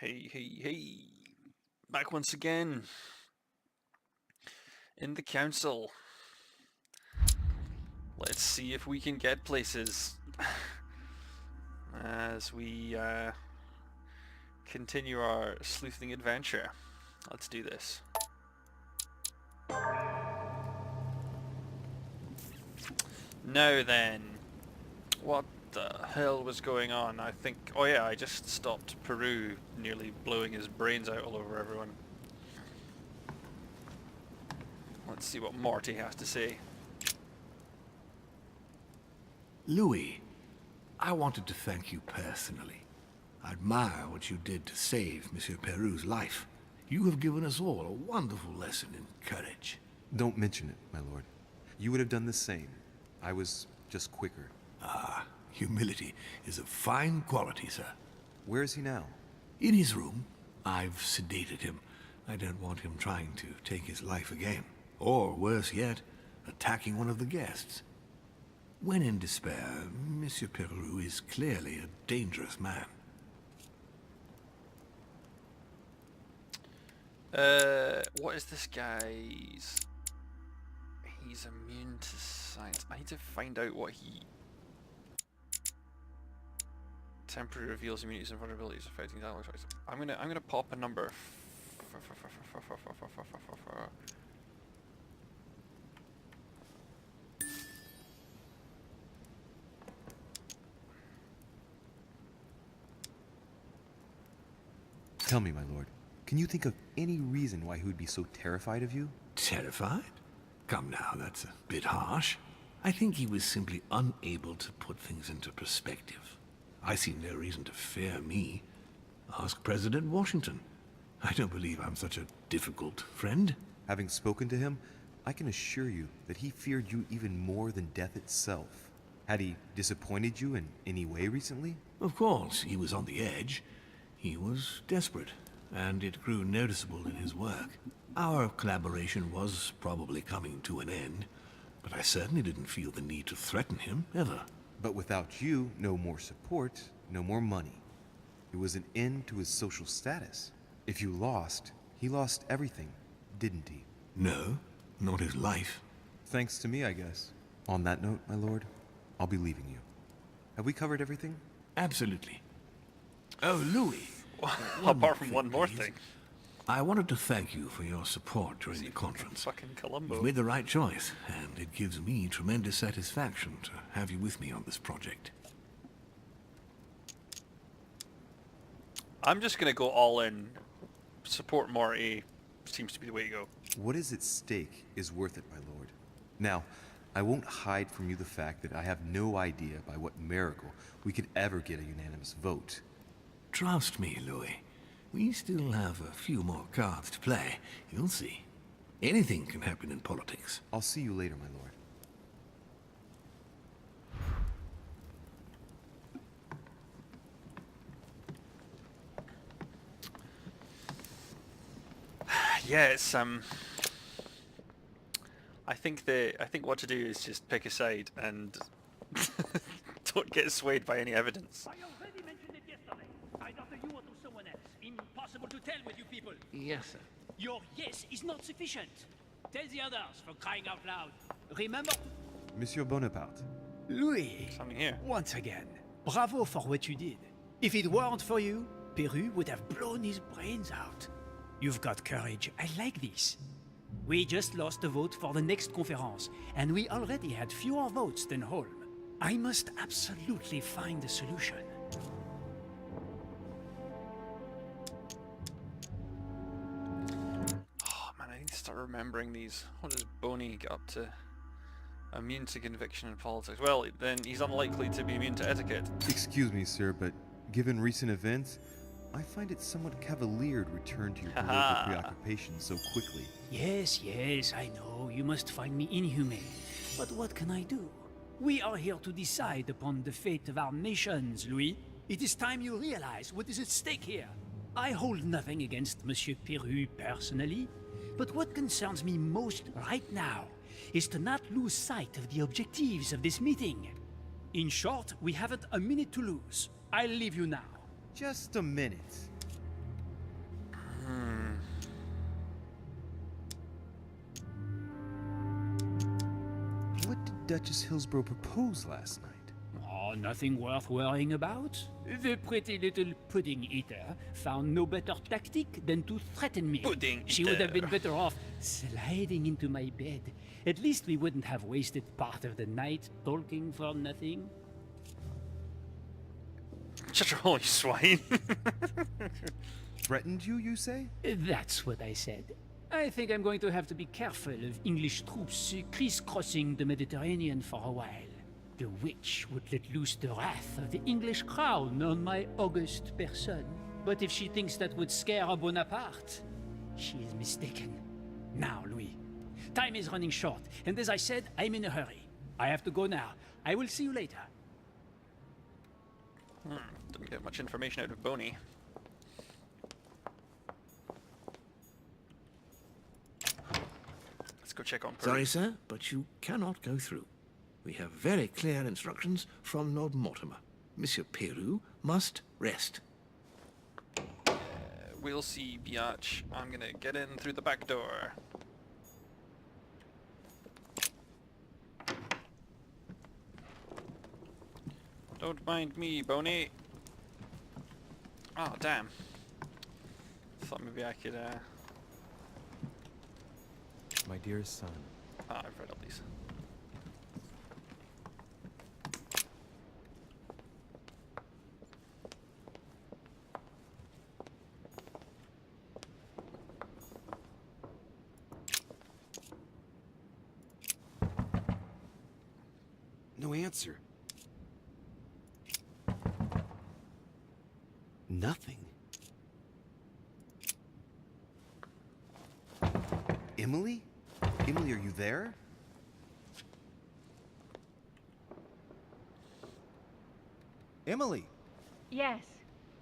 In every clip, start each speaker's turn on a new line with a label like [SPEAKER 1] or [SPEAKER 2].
[SPEAKER 1] Hey. Back once again in the council. Let's see if we can get places as we continue our sleuthing adventure. Let's do this. Now then, what the hell was going on? I think, oh yeah, I just stopped Peru nearly blowing his brains out all over everyone. Let's see what Morty has to say.
[SPEAKER 2] Louis, I wanted to thank you personally. I admire what you did to save Monsieur Peru's life. You have given us all a wonderful lesson in courage.
[SPEAKER 3] Don't mention it, my lord. You would have done the same. I was just quicker.
[SPEAKER 2] Ah, humility is a fine quality, sir.
[SPEAKER 3] Where is he now?
[SPEAKER 2] In his room. I've sedated him. I don't want him trying to take his life again. Or, worse yet, attacking one of the guests. When in despair, Monsieur Peru is clearly a dangerous man.
[SPEAKER 1] What is this guy's... He's immune to science. I need to find out what he... Temporary reveals immunities and vulnerabilities affecting dialogue choice. I'm gonna pop a number.
[SPEAKER 3] Tell me, my lord, can you think of any reason why he would be so terrified of you?
[SPEAKER 2] Terrified? Come now, that's a bit harsh. I think he was simply unable to put things into perspective. I see no reason to fear me. Ask President Washington. I don't believe I'm such a difficult friend.
[SPEAKER 3] Having spoken to him, I can assure you that he feared you even more than death itself. Had he disappointed you in any way recently?
[SPEAKER 2] Of course, he was on the edge. He was desperate, and it grew noticeable in his work. Our collaboration was probably coming to an end, but I certainly didn't feel the need to threaten him, ever.
[SPEAKER 3] But without you, no more support, no more money. It was an end to his social status. If you lost, he lost everything, didn't he?
[SPEAKER 2] No, not his life.
[SPEAKER 3] Thanks to me, I guess. On that note, my lord, I'll be leaving you. Have we covered everything?
[SPEAKER 2] Absolutely. Oh, Louis.
[SPEAKER 1] Apart from one more
[SPEAKER 2] please.
[SPEAKER 1] thing.
[SPEAKER 2] I wanted to thank you for your support during the conference.
[SPEAKER 1] Fucking Columbo.
[SPEAKER 2] You've made the right choice, and it gives me tremendous satisfaction to have you with me on this project.
[SPEAKER 1] I'm just gonna go all in. Support Morty seems to be the way to go.
[SPEAKER 3] What is at stake is worth it, my lord. Now, I won't hide from you the fact that I have no idea by what miracle we could ever get a unanimous vote.
[SPEAKER 2] Trust me, Louis. We still have a few more cards to play. You'll see. Anything can happen in politics.
[SPEAKER 3] I'll see you later, my lord.
[SPEAKER 1] Yeah, it's I think what to do is just pick a side and don't get swayed by any evidence.
[SPEAKER 4] I already mentioned it yesterday. Either to you or to someone else. Impossible to tell with you people.
[SPEAKER 2] Yes, sir.
[SPEAKER 4] Your yes is not sufficient. Tell the others, for crying out loud. Remember...
[SPEAKER 3] Monsieur Bonaparte.
[SPEAKER 5] Louis,
[SPEAKER 1] Something here.
[SPEAKER 5] once again, bravo for what you did. If it weren't for you, Peru would have blown his brains out. You've got courage. I like this. We just lost the vote for the next conference, and we already had fewer votes than Holm. I must absolutely find a solution.
[SPEAKER 1] Oh man, I need to start remembering these. What does Boney get up to? Immune to conviction in politics. Well, then he's unlikely to be immune to etiquette.
[SPEAKER 3] Excuse me, sir, but given recent events, I find it somewhat cavalier to return to your political preoccupations so quickly.
[SPEAKER 5] Yes, I know. You must find me inhumane. But what can I do? We are here to decide upon the fate of our nations, Louis. It is time you realize what is at stake here. I hold nothing against Monsieur Peru personally, but what concerns me most right now is to not lose sight of the objectives of this meeting. In short, we haven't a minute to lose. I'll leave you now.
[SPEAKER 3] Just a minute. What did Duchess Hillsborough propose last night?
[SPEAKER 5] Oh, nothing worth worrying about. The pretty little pudding eater found no better tactic than to threaten me.
[SPEAKER 1] Pudding
[SPEAKER 5] She would have
[SPEAKER 1] eater.
[SPEAKER 5] been better off sliding into my bed. At least we wouldn't have wasted part of the night talking for nothing.
[SPEAKER 1] Shut your holy swine.
[SPEAKER 3] Threatened you, you say?
[SPEAKER 5] That's what I said. I think I'm going to have to be careful of English troops crisscrossing the Mediterranean for a while. The witch would let loose the wrath of the English crown on my august person. But if she thinks that would scare a Bonaparte, she is mistaken. Now, Louis, time is running short, and as I said, I'm in a hurry. I have to go now. I will see you later.
[SPEAKER 1] Didn't get much information out of Boney. Let's go check on Peru.
[SPEAKER 2] Sorry, sir, but you cannot go through. We have very clear instructions from Lord Mortimer. Monsieur Peru must rest.
[SPEAKER 1] We'll see, biatch. I'm gonna get in through the back door. Don't mind me, Boney. Oh, damn. Thought maybe I could,
[SPEAKER 3] My dear son.
[SPEAKER 1] Ah, I've read all these.
[SPEAKER 3] No answer. Nothing. Emily? Emily, are you there?
[SPEAKER 6] Emily!
[SPEAKER 7] Yes.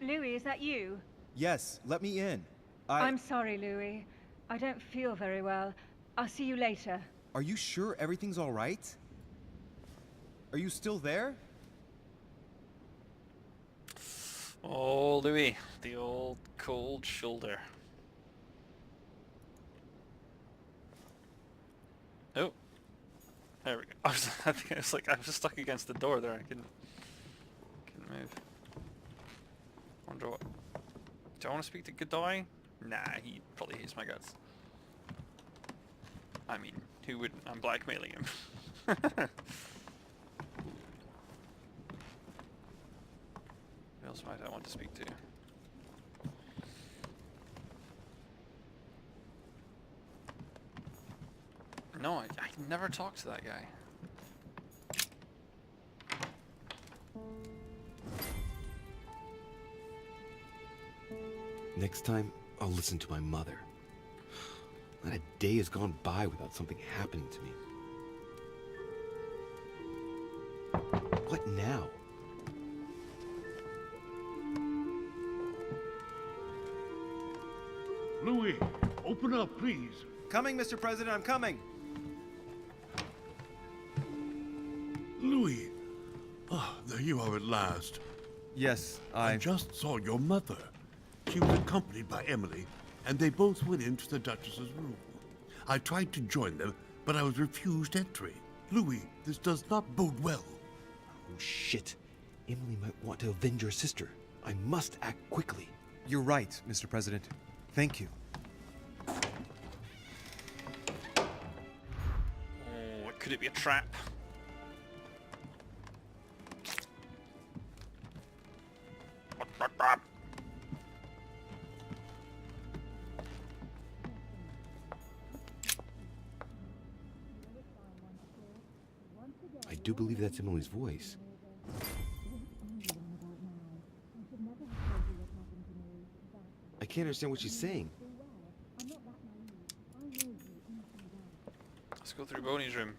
[SPEAKER 7] Louis, is that you?
[SPEAKER 6] Yes, let me in.
[SPEAKER 7] I'm sorry, Louis. I don't feel very well. I'll see you later.
[SPEAKER 6] Are you sure everything's all right? Are you still there?
[SPEAKER 1] Oh, Louis, the old cold shoulder. Oh, there we go. I think I was like, I was stuck against the door there. I couldn't move. Wonder what? Do I want to speak to Godoy? Nah, he probably hates my guts. I mean, who wouldn't? I'm blackmailing him. Who else might I want to speak to? No, I never talked to that guy.
[SPEAKER 3] Next time, I'll listen to my mother. Not a day has gone by without something happening to me. What now?
[SPEAKER 8] Louis, open up, please.
[SPEAKER 6] Coming, Mr. President, I'm coming!
[SPEAKER 8] Louis. Ah, there you are at last.
[SPEAKER 6] Yes,
[SPEAKER 8] I just saw your mother. She was accompanied by Emily, and they both went into the Duchess's room. I tried to join them, but I was refused entry. Louis, this does not bode well.
[SPEAKER 3] Oh, shit. Emily might want to avenge her sister. I must act quickly.
[SPEAKER 6] You're right, Mr. President. Thank you.
[SPEAKER 1] Oh, could it be a trap?
[SPEAKER 3] I do believe that's Emily's voice. I can't understand what she's saying.
[SPEAKER 1] Let's go through Boney's room.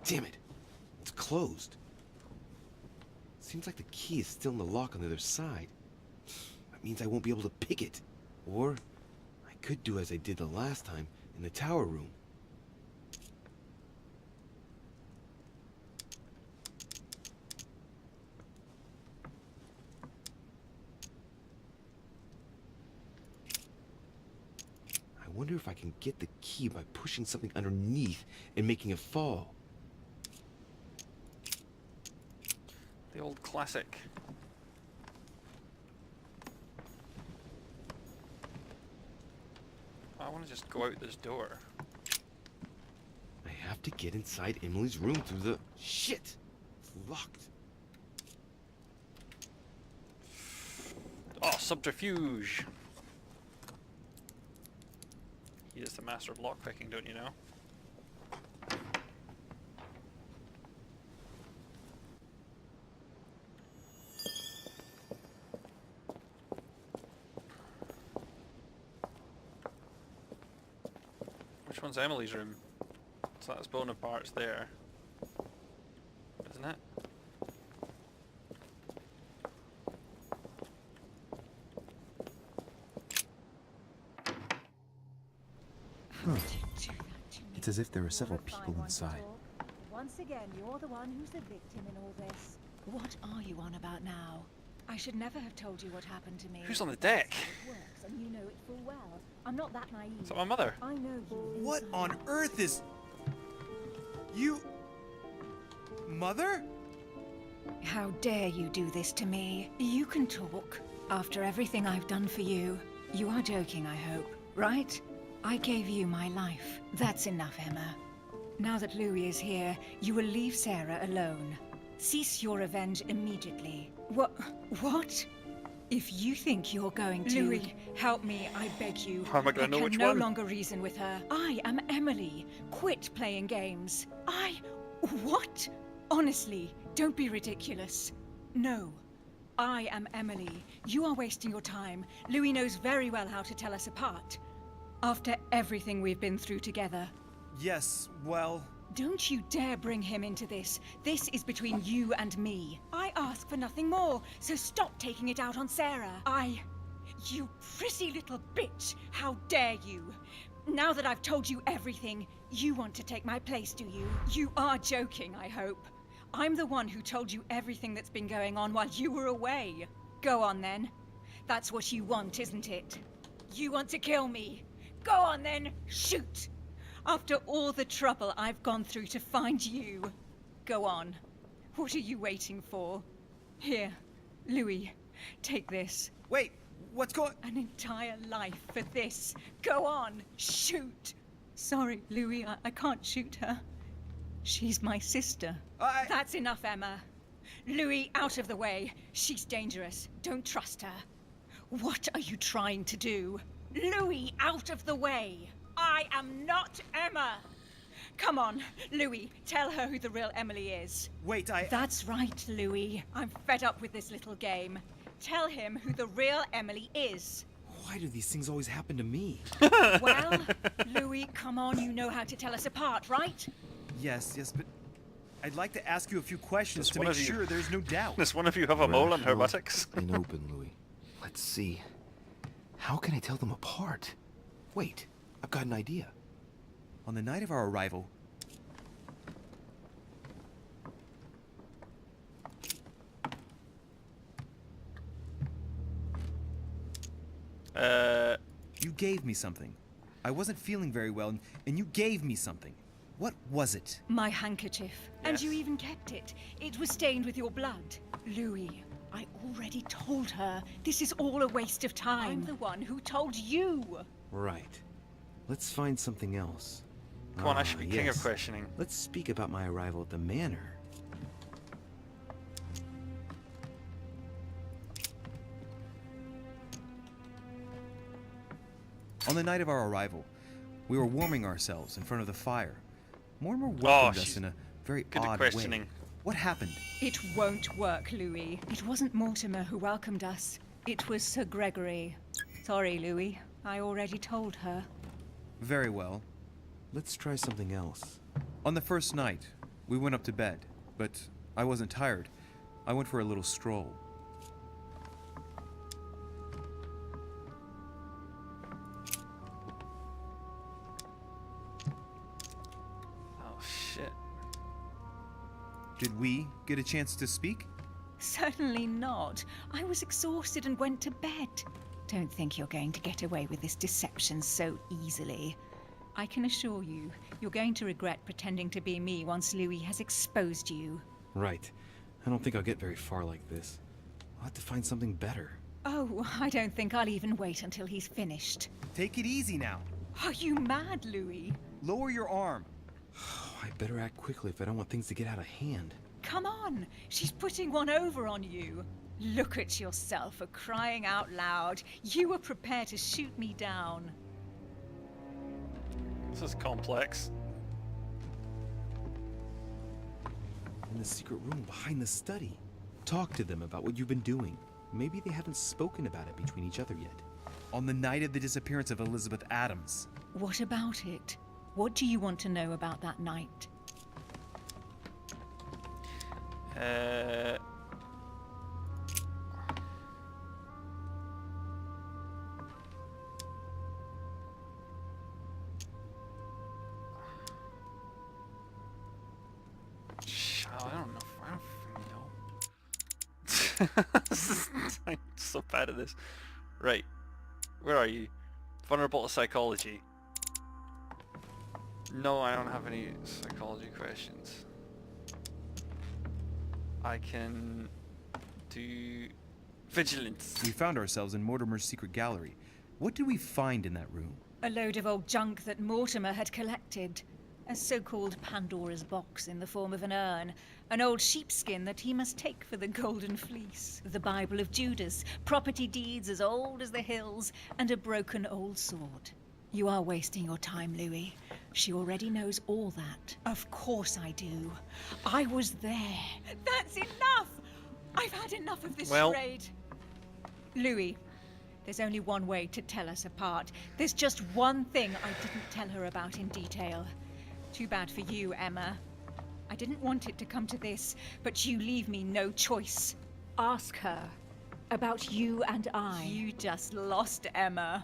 [SPEAKER 3] Damn it. It's closed. Seems like the key is still in the lock on the other side. That means I won't be able to pick it. Or I could do as I did the last time in the tower room. I wonder if I can get the key by pushing something underneath and making it fall.
[SPEAKER 1] The old classic. I want to just go out this door.
[SPEAKER 3] I have to get inside Emily's room through the... Shit! It's locked.
[SPEAKER 1] Oh, subterfuge! He is the master of lockpicking, don't you know? Which one's Emily's room? So that's Bonaparte's there, isn't it?
[SPEAKER 6] It's as if there are several people inside.
[SPEAKER 7] Once again, you're the one who's the victim in all this.
[SPEAKER 9] What are you on about now?
[SPEAKER 7] I should never have told you what happened to me.
[SPEAKER 1] Who's on the deck?
[SPEAKER 7] It works, and you know it full well. I'm not that naive.
[SPEAKER 1] Is that my mother?
[SPEAKER 7] I know you.
[SPEAKER 6] What
[SPEAKER 7] inside.
[SPEAKER 6] on earth is... You... Mother?
[SPEAKER 9] How dare you do this to me? You can talk. After everything I've done for you. You are joking, I hope, right? I gave you my life. That's enough, Emma. Now that Louis is here, you will leave Sarah alone. Cease your revenge immediately. What? If you think you're going to...
[SPEAKER 7] Louis, help me, I beg you.
[SPEAKER 1] How am I gonna know which
[SPEAKER 7] I can no
[SPEAKER 1] one?
[SPEAKER 7] longer reason with her. I am Emily. Quit playing games. What? Honestly, don't be ridiculous. No. I am Emily. You are wasting your time. Louis knows very well how to tell us apart. After everything we've been through together.
[SPEAKER 6] Yes, well...
[SPEAKER 7] Don't you dare bring him into this. This is between you and me. I ask for nothing more, so stop taking it out on Sarah. You pretty little bitch! How dare you! Now that I've told you everything, you want to take my place, do you? You are joking, I hope. I'm the one who told you everything that's been going on while you were away. Go on then. That's what you want, isn't it? You want to kill me. Go on then, shoot! After all the trouble I've gone through to find you. Go on. What are you waiting for? Here, Louis, take this.
[SPEAKER 6] Wait, what's going...
[SPEAKER 7] An entire life for this. Go on, shoot! Sorry, Louis, I can't shoot her. She's my sister. That's enough, Emma. Louis, out of the way. She's dangerous. Don't trust her. What are you trying to do? Louis, out of the way! I am not Emma! Come on, Louis, tell her who the real Emily is.
[SPEAKER 6] Wait,
[SPEAKER 7] That's right, Louis. I'm fed up with this little game. Tell him who the real Emily is.
[SPEAKER 6] Why do these things always happen to me?
[SPEAKER 7] Well, Louis, come on, you know how to tell us apart, right?
[SPEAKER 6] Yes, but... I'd like to ask you a few questions
[SPEAKER 1] Does
[SPEAKER 6] to
[SPEAKER 1] one
[SPEAKER 6] make
[SPEAKER 1] of you-
[SPEAKER 6] sure there's no doubt.
[SPEAKER 1] Does one of you have a mole on her
[SPEAKER 3] Rational
[SPEAKER 1] buttocks?
[SPEAKER 3] and open, Louis. Let's see. How can I tell them apart? Wait, I've got an idea.
[SPEAKER 6] On the night of our arrival... You gave me something. I wasn't feeling very well, and you gave me something. What was it?
[SPEAKER 7] My handkerchief. And
[SPEAKER 1] Yes.
[SPEAKER 7] you even kept it. It was stained with your blood. Louis, I already told her. This is all a waste of time. I'm the one who told you.
[SPEAKER 3] Right. Let's find something else.
[SPEAKER 1] Come on, I should be king of
[SPEAKER 3] yes.
[SPEAKER 1] questioning.
[SPEAKER 3] Let's speak about my arrival at the manor.
[SPEAKER 6] On the night of our arrival, we were warming ourselves in front of the fire. Mortimer
[SPEAKER 1] Oh,
[SPEAKER 6] welcomed us
[SPEAKER 1] she's
[SPEAKER 6] in a very
[SPEAKER 1] good at
[SPEAKER 6] odd
[SPEAKER 1] questioning.
[SPEAKER 6] way. What happened?
[SPEAKER 7] It won't work, Louis. It wasn't Mortimer who welcomed us. It was Sir Gregory. Sorry, Louis. I already told her.
[SPEAKER 6] Very well.
[SPEAKER 3] Let's try something else.
[SPEAKER 6] On the first night, we went up to bed, but I wasn't tired. I went for a little stroll.
[SPEAKER 3] Did we get a chance to speak?
[SPEAKER 9] Certainly not. I was exhausted and went to bed. Don't think you're going to get away with this deception so easily. I can assure you, you're going to regret pretending to be me once Louis has exposed you.
[SPEAKER 6] Right. I don't think I'll get very far like this. I'll have to find something better.
[SPEAKER 9] Oh, I don't think I'll even wait until he's finished.
[SPEAKER 3] Take it easy now.
[SPEAKER 9] Are you mad, Louis?
[SPEAKER 3] Lower your arm.
[SPEAKER 6] I better act quickly if I don't want things to get out of hand.
[SPEAKER 9] Come on, she's putting one over on you. Look at yourself for crying out loud. You were prepared to shoot me down.
[SPEAKER 1] This is complex.
[SPEAKER 6] In the secret room behind the study. Talk to them about what you've been doing. Maybe they haven't spoken about it between each other yet.
[SPEAKER 3] On the night of the disappearance of Elizabeth Adams.
[SPEAKER 9] What about it? What do you want to know about that night?
[SPEAKER 1] I don't know. I'm so bad at this. Right. Where are you? Vulnerable to psychology. No, I don't have any psychology questions. I can do vigilance.
[SPEAKER 3] We found ourselves in Mortimer's secret gallery. What did we find in that room?
[SPEAKER 9] A load of old junk that Mortimer had collected. A so-called Pandora's box in the form of an urn. An old sheepskin that he must take for the Golden Fleece. The Bible of Judas. Property deeds as old as the hills. And a broken old sword. You are wasting your time, Louis. She already knows all that. Of course I do. I was there. That's enough! I've had enough of this charade. Louis, there's only one way to tell us apart. There's just one thing I didn't tell her about in detail. Too bad for you, Emma. I didn't want it to come to this, but you leave me no choice. Ask her about you and I. You just lost, Emma.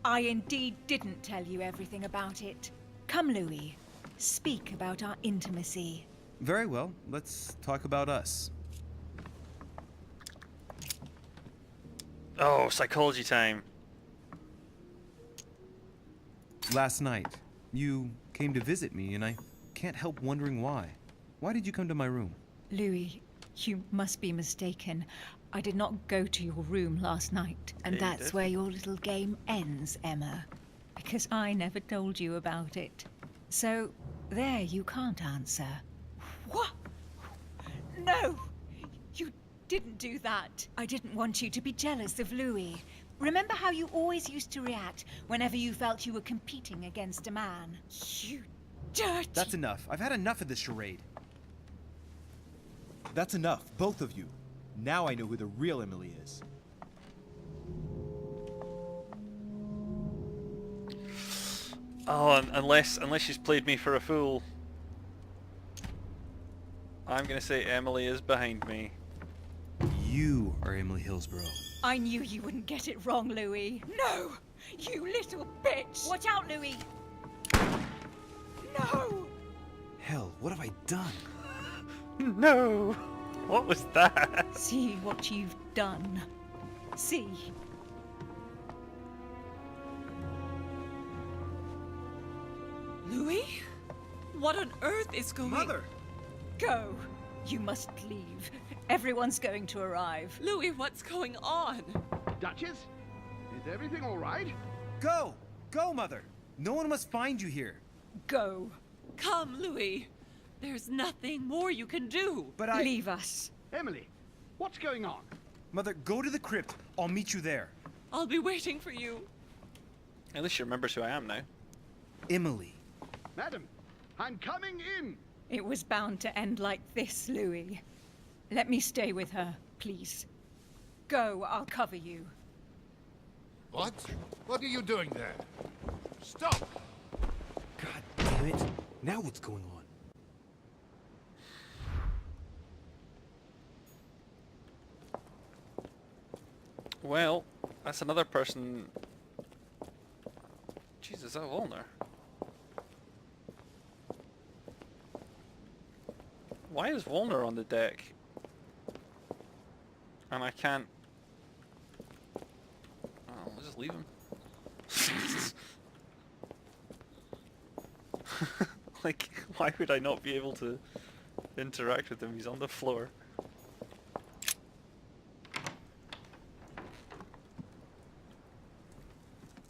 [SPEAKER 9] I indeed didn't tell you everything about it. Come, Louis. Speak about our intimacy.
[SPEAKER 3] Very well, let's talk about us.
[SPEAKER 1] Oh, psychology time.
[SPEAKER 3] Last night, you came to visit me, and I can't help wondering why. Why did you come to my room?
[SPEAKER 9] Louis, you must be mistaken. I did not go to your room last night, and
[SPEAKER 1] Yeah, you
[SPEAKER 9] that's
[SPEAKER 1] did.
[SPEAKER 9] where your little game ends, Emma. Because I never told you about it. So, there you can't answer. What? No! You didn't do that. I didn't want you to be jealous of Louis. Remember how you always used to react whenever you felt you were competing against a man? You dirty...
[SPEAKER 6] That's enough. I've had enough of this charade. That's enough, both of you. Now I know who the real Emily is.
[SPEAKER 1] Oh, unless she's played me for a fool. I'm gonna say Emily is behind me.
[SPEAKER 3] You are Emily Hillsborough.
[SPEAKER 9] I knew you wouldn't get it wrong, Louis. No! You little bitch! Watch out, Louis! No!
[SPEAKER 6] Hell, what have I done?
[SPEAKER 1] No! What was that?
[SPEAKER 9] See what you've done. See.
[SPEAKER 10] Louis? What on earth is going...
[SPEAKER 6] Mother!
[SPEAKER 9] Go. You must leave. Everyone's going to arrive.
[SPEAKER 10] Louis, what's going on?
[SPEAKER 8] Duchess? Is everything all right?
[SPEAKER 3] Go! Go, Mother! No one must find you here.
[SPEAKER 9] Go.
[SPEAKER 10] Come, Louis. There's nothing more you can do.
[SPEAKER 3] But I...
[SPEAKER 9] Leave us.
[SPEAKER 8] Emily, what's going on?
[SPEAKER 3] Mother, go to the crypt. I'll meet you there.
[SPEAKER 10] I'll be waiting for you.
[SPEAKER 1] At least she remembers who I am now.
[SPEAKER 3] Emily.
[SPEAKER 8] Madam, I'm coming in.
[SPEAKER 9] It was bound to end like this, Louis. Let me stay with her, please. Go, I'll cover you.
[SPEAKER 8] What? What are you doing there? Stop!
[SPEAKER 6] God damn it. Now what's going on?
[SPEAKER 1] Well, that's another person... Jesus, is that Volner? Why is Volner on the deck? And I can't... Oh, I'll just leave him. Like, why would I not be able to interact with him? He's on the floor.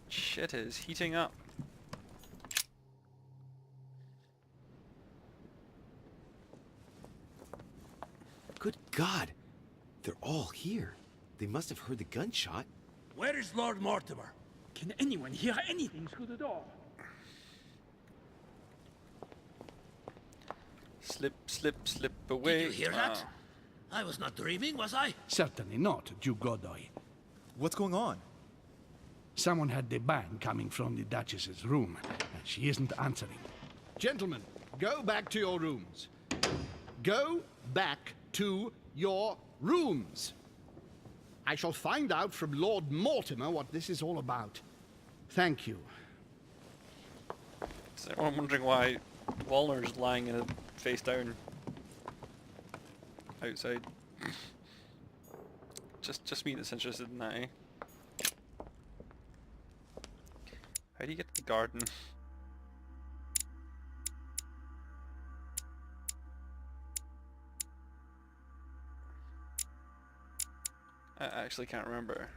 [SPEAKER 1] Shit is heating up.
[SPEAKER 6] Good God! They're all here. They must have heard the gunshot.
[SPEAKER 4] Where is Lord Mortimer?
[SPEAKER 5] Can anyone hear anything through the door?
[SPEAKER 1] Slip, slip, slip away.
[SPEAKER 11] Did you hear that? I was not dreaming, was I?
[SPEAKER 12] Certainly not, Duke Godoy.
[SPEAKER 6] What's going on?
[SPEAKER 12] Someone had the bang coming from the Duchess's room, and she isn't answering. Gentlemen, go back to your rooms. Go back to your rooms. I shall find out from Lord Mortimer what this is all about. Thank you.
[SPEAKER 1] So I'm wondering why Walner's lying in a face down outside. Just me that's interested in that, eh? How do you get to the garden? I actually can't remember.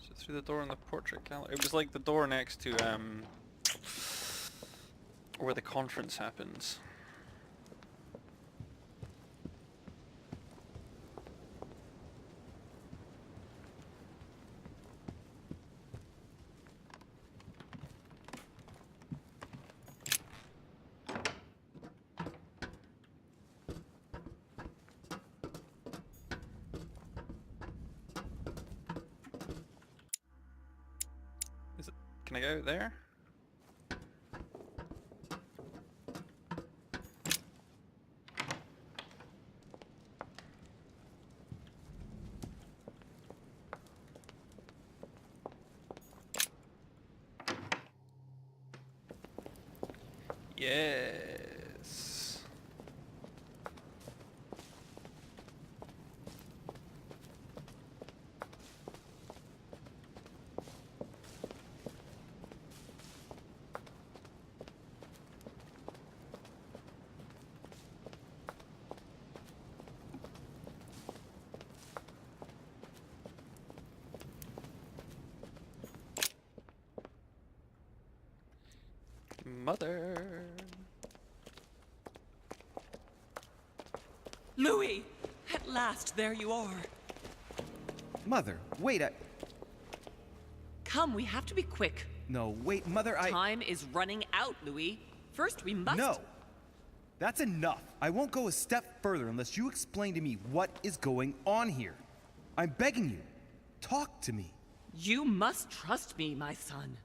[SPEAKER 1] Is it through the door in the portrait gallery? It was like the door next to where the conference happens. Is it? Can I go there? Yes. Mother.
[SPEAKER 10] Louis! At last, there you are.
[SPEAKER 3] Mother, wait,
[SPEAKER 10] Come, we have to be quick.
[SPEAKER 3] No, wait, Mother,
[SPEAKER 10] Time is running out, Louis. First, we must...
[SPEAKER 3] No! That's enough. I won't go a step further unless you explain to me what is going on here. I'm begging you. Talk to me.
[SPEAKER 10] You must trust me, my son.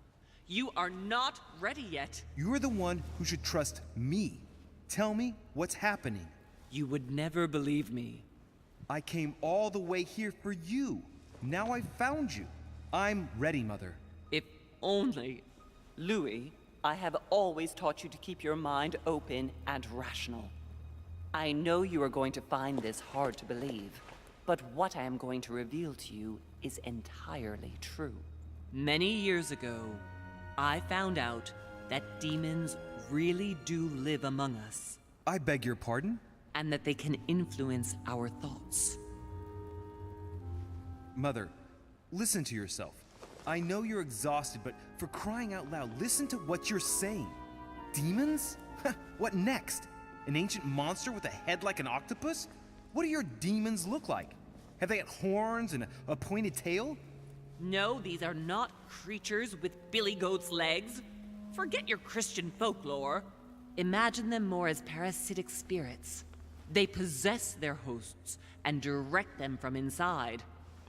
[SPEAKER 10] You are not ready yet.
[SPEAKER 3] You're the one who should trust me. Tell me what's happening.
[SPEAKER 10] You would never believe me.
[SPEAKER 3] I came all the way here for you. Now I've found you. I'm ready, Mother.
[SPEAKER 10] If only... Louis, I have always taught you to keep your mind open and rational. I know you are going to find this hard to believe, but what I am going to reveal to you is entirely true. Many years ago, I found out that demons really do live among us.
[SPEAKER 3] I beg your pardon?
[SPEAKER 10] And that they can influence our thoughts.
[SPEAKER 3] Mother, listen to yourself. I know you're exhausted, but for crying out loud, listen to what you're saying. Demons? What next? An ancient monster with a head like an octopus? What do your demons look like? Have they got horns and a pointed tail?
[SPEAKER 10] No, these are not creatures with billy goat's legs. Forget your Christian folklore. Imagine them more as parasitic spirits. They possess their hosts and direct them from inside.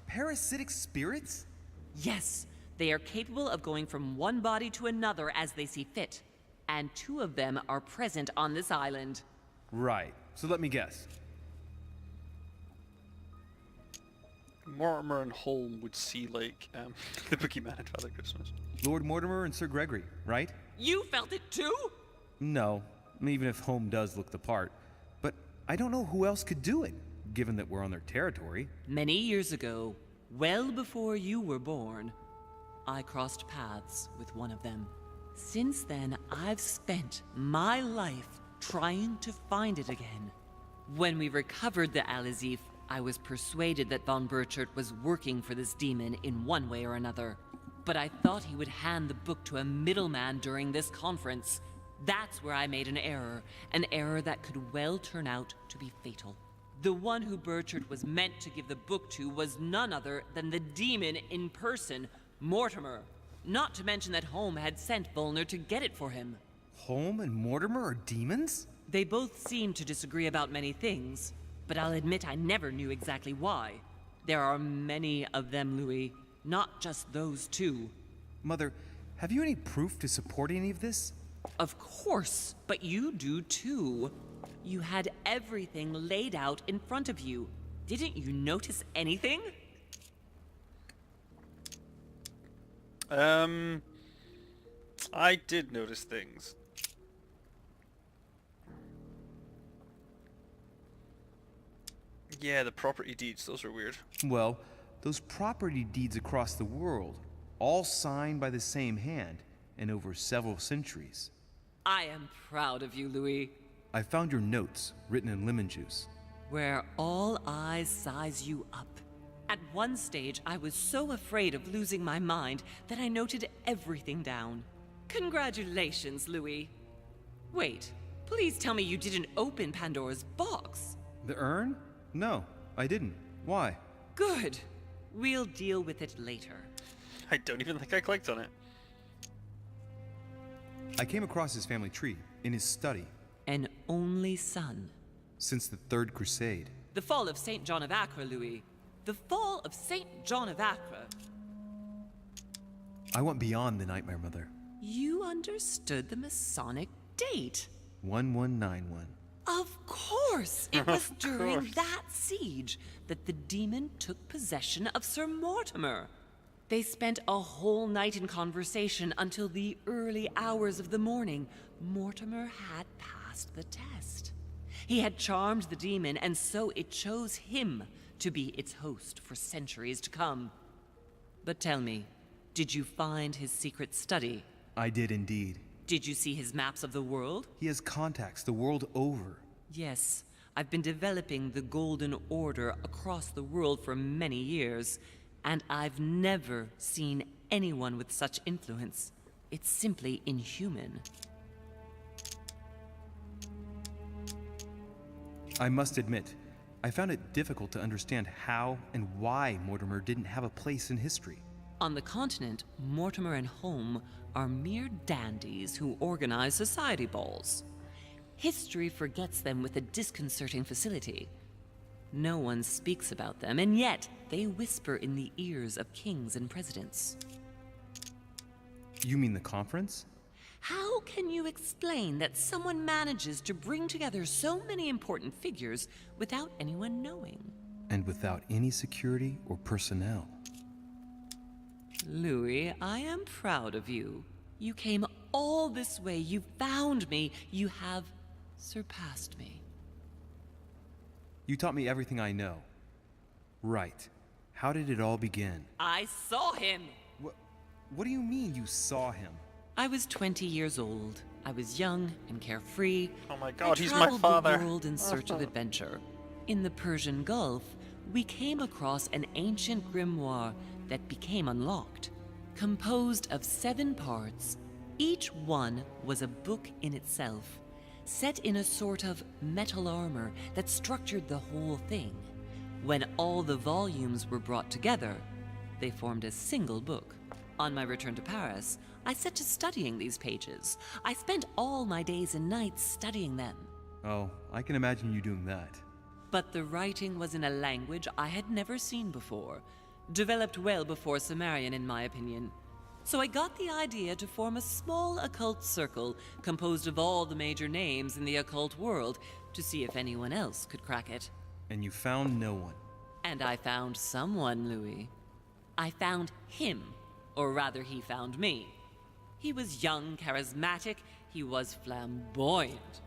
[SPEAKER 3] Parasitic spirits?
[SPEAKER 10] Yes, they are capable of going from one body to another as they see fit. And 2 of them are present on this island.
[SPEAKER 3] Right. So let me guess.
[SPEAKER 1] Mortimer and Holm would see like the Boogeyman at Father Christmas.
[SPEAKER 3] Lord Mortimer and Sir Gregory, right?
[SPEAKER 10] You felt it too?
[SPEAKER 3] No, even if Holm does look the part. But I don't know who else could do it, given that we're on their territory.
[SPEAKER 10] Many years ago, well before you were born, I crossed paths with one of them. Since then, I've spent my life trying to find it again. When we recovered the Alizif, I was persuaded that von Burchard was working for this demon in one way or another. But I thought he would hand the book to a middleman during this conference. That's where I made an error that could well turn out to be fatal. The one who Burchard was meant to give the book to was none other than the demon in person, Mortimer. Not to mention that Holm had sent Volner to get it for him.
[SPEAKER 3] Holm and Mortimer are demons?
[SPEAKER 10] They both seem to disagree about many things, but I'll admit I never knew exactly why. There are many of them, Louis, not just those two.
[SPEAKER 3] Mother, have you any proof to support any of this?
[SPEAKER 10] Of course, but you do too. You had everything laid out in front of you. Didn't you notice anything?
[SPEAKER 1] I did notice things. Yeah, the property deeds, those are weird.
[SPEAKER 3] Well, those property deeds across the world, all signed by the same hand, and over several centuries.
[SPEAKER 10] I am proud of you, Louis.
[SPEAKER 3] I found your notes, written in lemon juice.
[SPEAKER 10] Where all eyes size you up. At one stage, I was so afraid of losing my mind that I noted everything down. Congratulations, Louis. Wait, please tell me you didn't open Pandora's box.
[SPEAKER 3] The urn? No, I didn't. Why?
[SPEAKER 10] Good. We'll deal with it later.
[SPEAKER 1] I don't even think I clicked on it.
[SPEAKER 3] I came across his family tree, in his study.
[SPEAKER 10] An only son.
[SPEAKER 3] Since the Third Crusade.
[SPEAKER 10] The fall of St. John of Acre, Louis. The fall of St. John of Acre.
[SPEAKER 3] I went beyond the Nightmare Mother.
[SPEAKER 10] You understood the Masonic date.
[SPEAKER 3] 1191.
[SPEAKER 10] Of course! It was during that siege that the demon took possession of Sir Mortimer. They spent a whole night in conversation until the early hours of the morning. Mortimer had passed the test. He had charmed the demon, and so it chose him to be its host for centuries to come. But tell me, did you find his secret study?
[SPEAKER 3] I did indeed.
[SPEAKER 10] Did you see his maps of the world?
[SPEAKER 3] He has contacts the world over.
[SPEAKER 10] Yes, I've been developing the Golden Order across the world for many years, and I've never seen anyone with such influence. It's simply inhuman.
[SPEAKER 3] I must admit, I found it difficult to understand how and why Mortimer didn't have a place in history.
[SPEAKER 10] On the continent, Mortimer and Holm are mere dandies who organize society balls. History forgets them with a disconcerting facility. No one speaks about them, and yet they whisper in the ears of kings and presidents.
[SPEAKER 3] You mean the conference?
[SPEAKER 10] How can you explain that someone manages to bring together so many important figures without anyone knowing?
[SPEAKER 3] And without any security or personnel.
[SPEAKER 10] Louis, I am proud of you. You came all this way. You found me. You have surpassed me.
[SPEAKER 3] You taught me everything I know. Right. How did it all begin?
[SPEAKER 10] I saw him!
[SPEAKER 3] What do you mean you saw him?
[SPEAKER 10] I was 20 years old. I was young and carefree.
[SPEAKER 1] Oh my god, he's my
[SPEAKER 10] I traveled
[SPEAKER 1] father.
[SPEAKER 10] the world in search of adventure. In the Persian Gulf, we came across an ancient grimoire that became unlocked. Composed of 7 parts, each one was a book in itself, set in a sort of metal armor that structured the whole thing. When all the volumes were brought together, they formed a single book. On my return to Paris, I set to studying these pages. I spent all my days and nights studying them.
[SPEAKER 3] Oh, I can imagine you doing that.
[SPEAKER 10] But the writing was in a language I had never seen before, developed well before Sumerian in my opinion. So I got the idea to form a small occult circle composed of all the major names in the occult world to see if anyone else could crack it.
[SPEAKER 3] And you found no one.
[SPEAKER 10] And I found someone, Louis. I found him. Or rather, he found me. He was young, charismatic. He was flamboyant.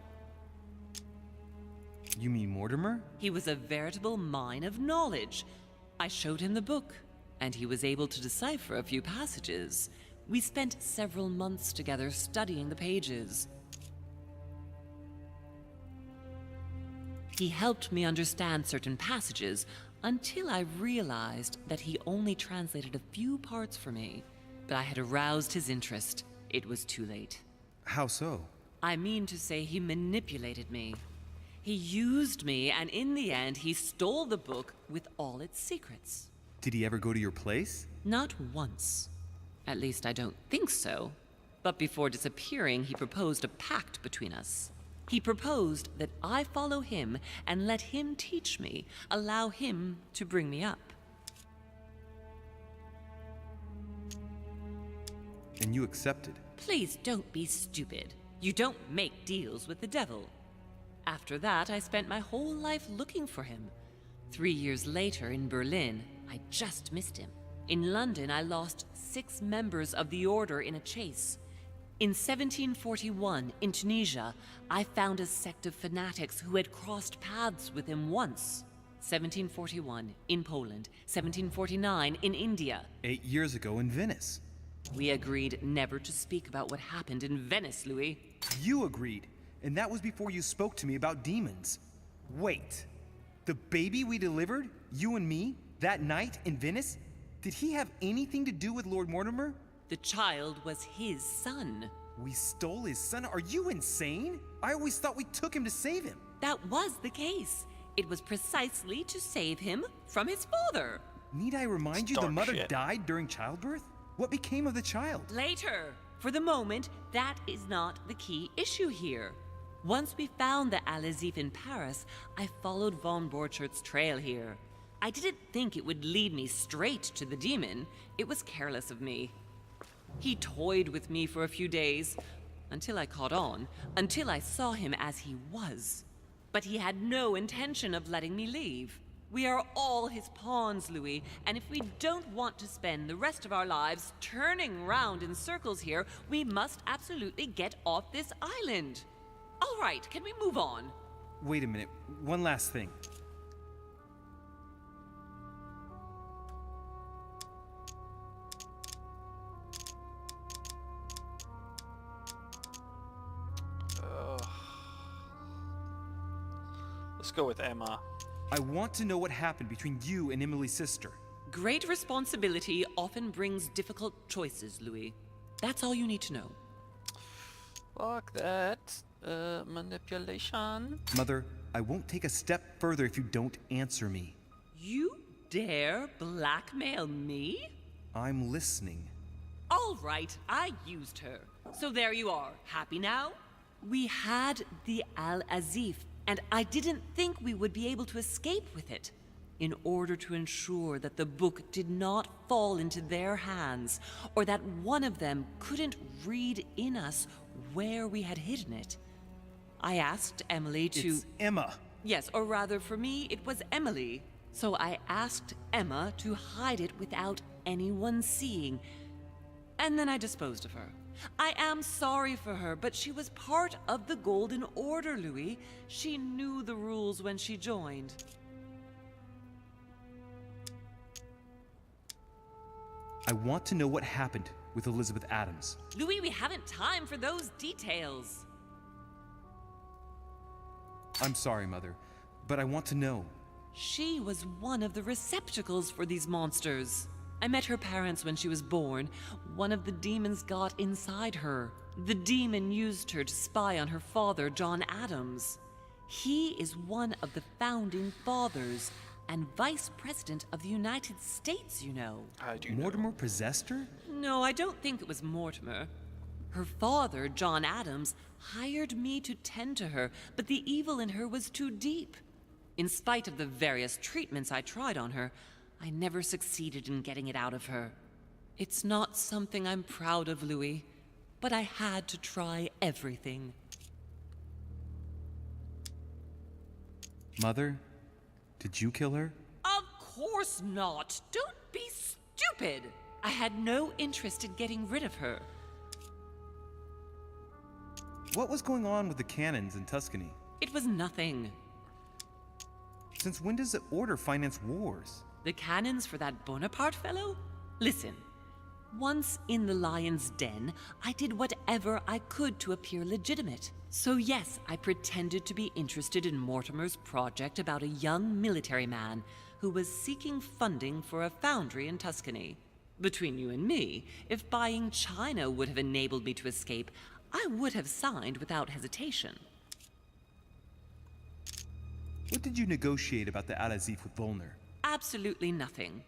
[SPEAKER 3] You mean Mortimer?
[SPEAKER 10] He was a veritable mine of knowledge. I showed him the book, and he was able to decipher a few passages. We spent several months together studying the pages. He helped me understand certain passages until I realized that he only translated a few parts for me. But I had aroused his interest. It was too late.
[SPEAKER 3] How so?
[SPEAKER 10] I mean to say he manipulated me. He used me, and in the end, he stole the book with all its secrets.
[SPEAKER 3] Did he ever go to your place?
[SPEAKER 10] Not once. At least I don't think so. But before disappearing, he proposed a pact between us. He proposed that I follow him and let him teach me, allow him to bring me up.
[SPEAKER 3] And you accepted?
[SPEAKER 10] Please don't be stupid. You don't make deals with the devil. After that, I spent my whole life looking for him. 3 years later, in Berlin, I just missed him. In London, I lost 6 members of the Order in a chase. In 1741, in Tunisia, I found a sect of fanatics who had crossed paths with him once. 1741, in Poland. 1749, in India.
[SPEAKER 3] 8 years ago in Venice.
[SPEAKER 10] We agreed never to speak about what happened in Venice, Louis.
[SPEAKER 3] You agreed, and that was before you spoke to me about demons. Wait, the baby we delivered, you and me, that night in Venice, did he have anything to do with Lord Mortimer?
[SPEAKER 10] The child was his son.
[SPEAKER 3] We stole his son? Are you insane? I always thought we took him to save him.
[SPEAKER 10] That was the case. It was precisely to save him from his father.
[SPEAKER 3] Need I remind you the
[SPEAKER 1] Dark
[SPEAKER 3] mother
[SPEAKER 1] shit.
[SPEAKER 3] died during childbirth? What became of the child?
[SPEAKER 10] Later. For the moment, that is not the key issue here. Once we found the Al-Azif in Paris, I followed von Borchart's trail here. I didn't think it would lead me straight to the demon. It was careless of me. He toyed with me for a few days, until I caught on, until I saw him as he was. But he had no intention of letting me leave. We are all his pawns, Louis, and if we don't want to spend the rest of our lives turning round in circles here, we must absolutely get off this island. All right, can we move on?
[SPEAKER 3] Wait a minute, one last thing.
[SPEAKER 1] Let's go with Emma.
[SPEAKER 3] I want to know what happened between you and Emily's sister.
[SPEAKER 10] Great responsibility often brings difficult choices, Louis. That's all you need to know.
[SPEAKER 1] Fuck that. Manipulation.
[SPEAKER 3] Mother, I won't take a step further if you don't answer me.
[SPEAKER 10] You dare blackmail me?
[SPEAKER 3] I'm listening.
[SPEAKER 10] All right, I used her. So there you are. Happy now? We had the Al-Azif, and I didn't think we would be able to escape with it. In order to ensure that the book did not fall into their hands, or that one of them couldn't read in us where we had hidden it, I asked Emily to...
[SPEAKER 3] It's Emma.
[SPEAKER 10] Yes, or rather for me, it was Emily. So I asked Emma to hide it without anyone seeing, and then I disposed of her. I am sorry for her, but she was part of the Golden Order, Louis. She knew the rules when she joined.
[SPEAKER 3] I want to know what happened with Elizabeth Adams.
[SPEAKER 10] Louis, we haven't time for those details.
[SPEAKER 3] I'm sorry, Mother, but I want to know.
[SPEAKER 10] She was one of the receptacles for these monsters. I met her parents when she was born. One of the demons got inside her. The demon used her to spy on her father, John Adams. He is one of the founding fathers and vice president of the United States, you know.
[SPEAKER 1] I do
[SPEAKER 3] Mortimer possessed her?
[SPEAKER 10] No, I don't think it was Mortimer. Her father, John Adams, hired me to tend to her, but the evil in her was too deep. In spite of the various treatments I tried on her, I never succeeded in getting it out of her. It's not something I'm proud of, Louis, but I had to try everything.
[SPEAKER 3] Mother, did you kill her?
[SPEAKER 10] Of course not. Don't be stupid. I had no interest in getting rid of her.
[SPEAKER 3] What was going on with the cannons in Tuscany?
[SPEAKER 10] It was nothing.
[SPEAKER 3] Since when does the Order finance wars?
[SPEAKER 10] The cannons for that Bonaparte fellow? Listen. Once in the lion's den, I did whatever I could to appear legitimate. So yes, I pretended to be interested in Mortimer's project about a young military man who was seeking funding for a foundry in Tuscany. Between you and me, if buying China would have enabled me to escape, I would have signed without hesitation.
[SPEAKER 3] What did you negotiate about the Al-Azif with Volner?
[SPEAKER 10] Absolutely nothing.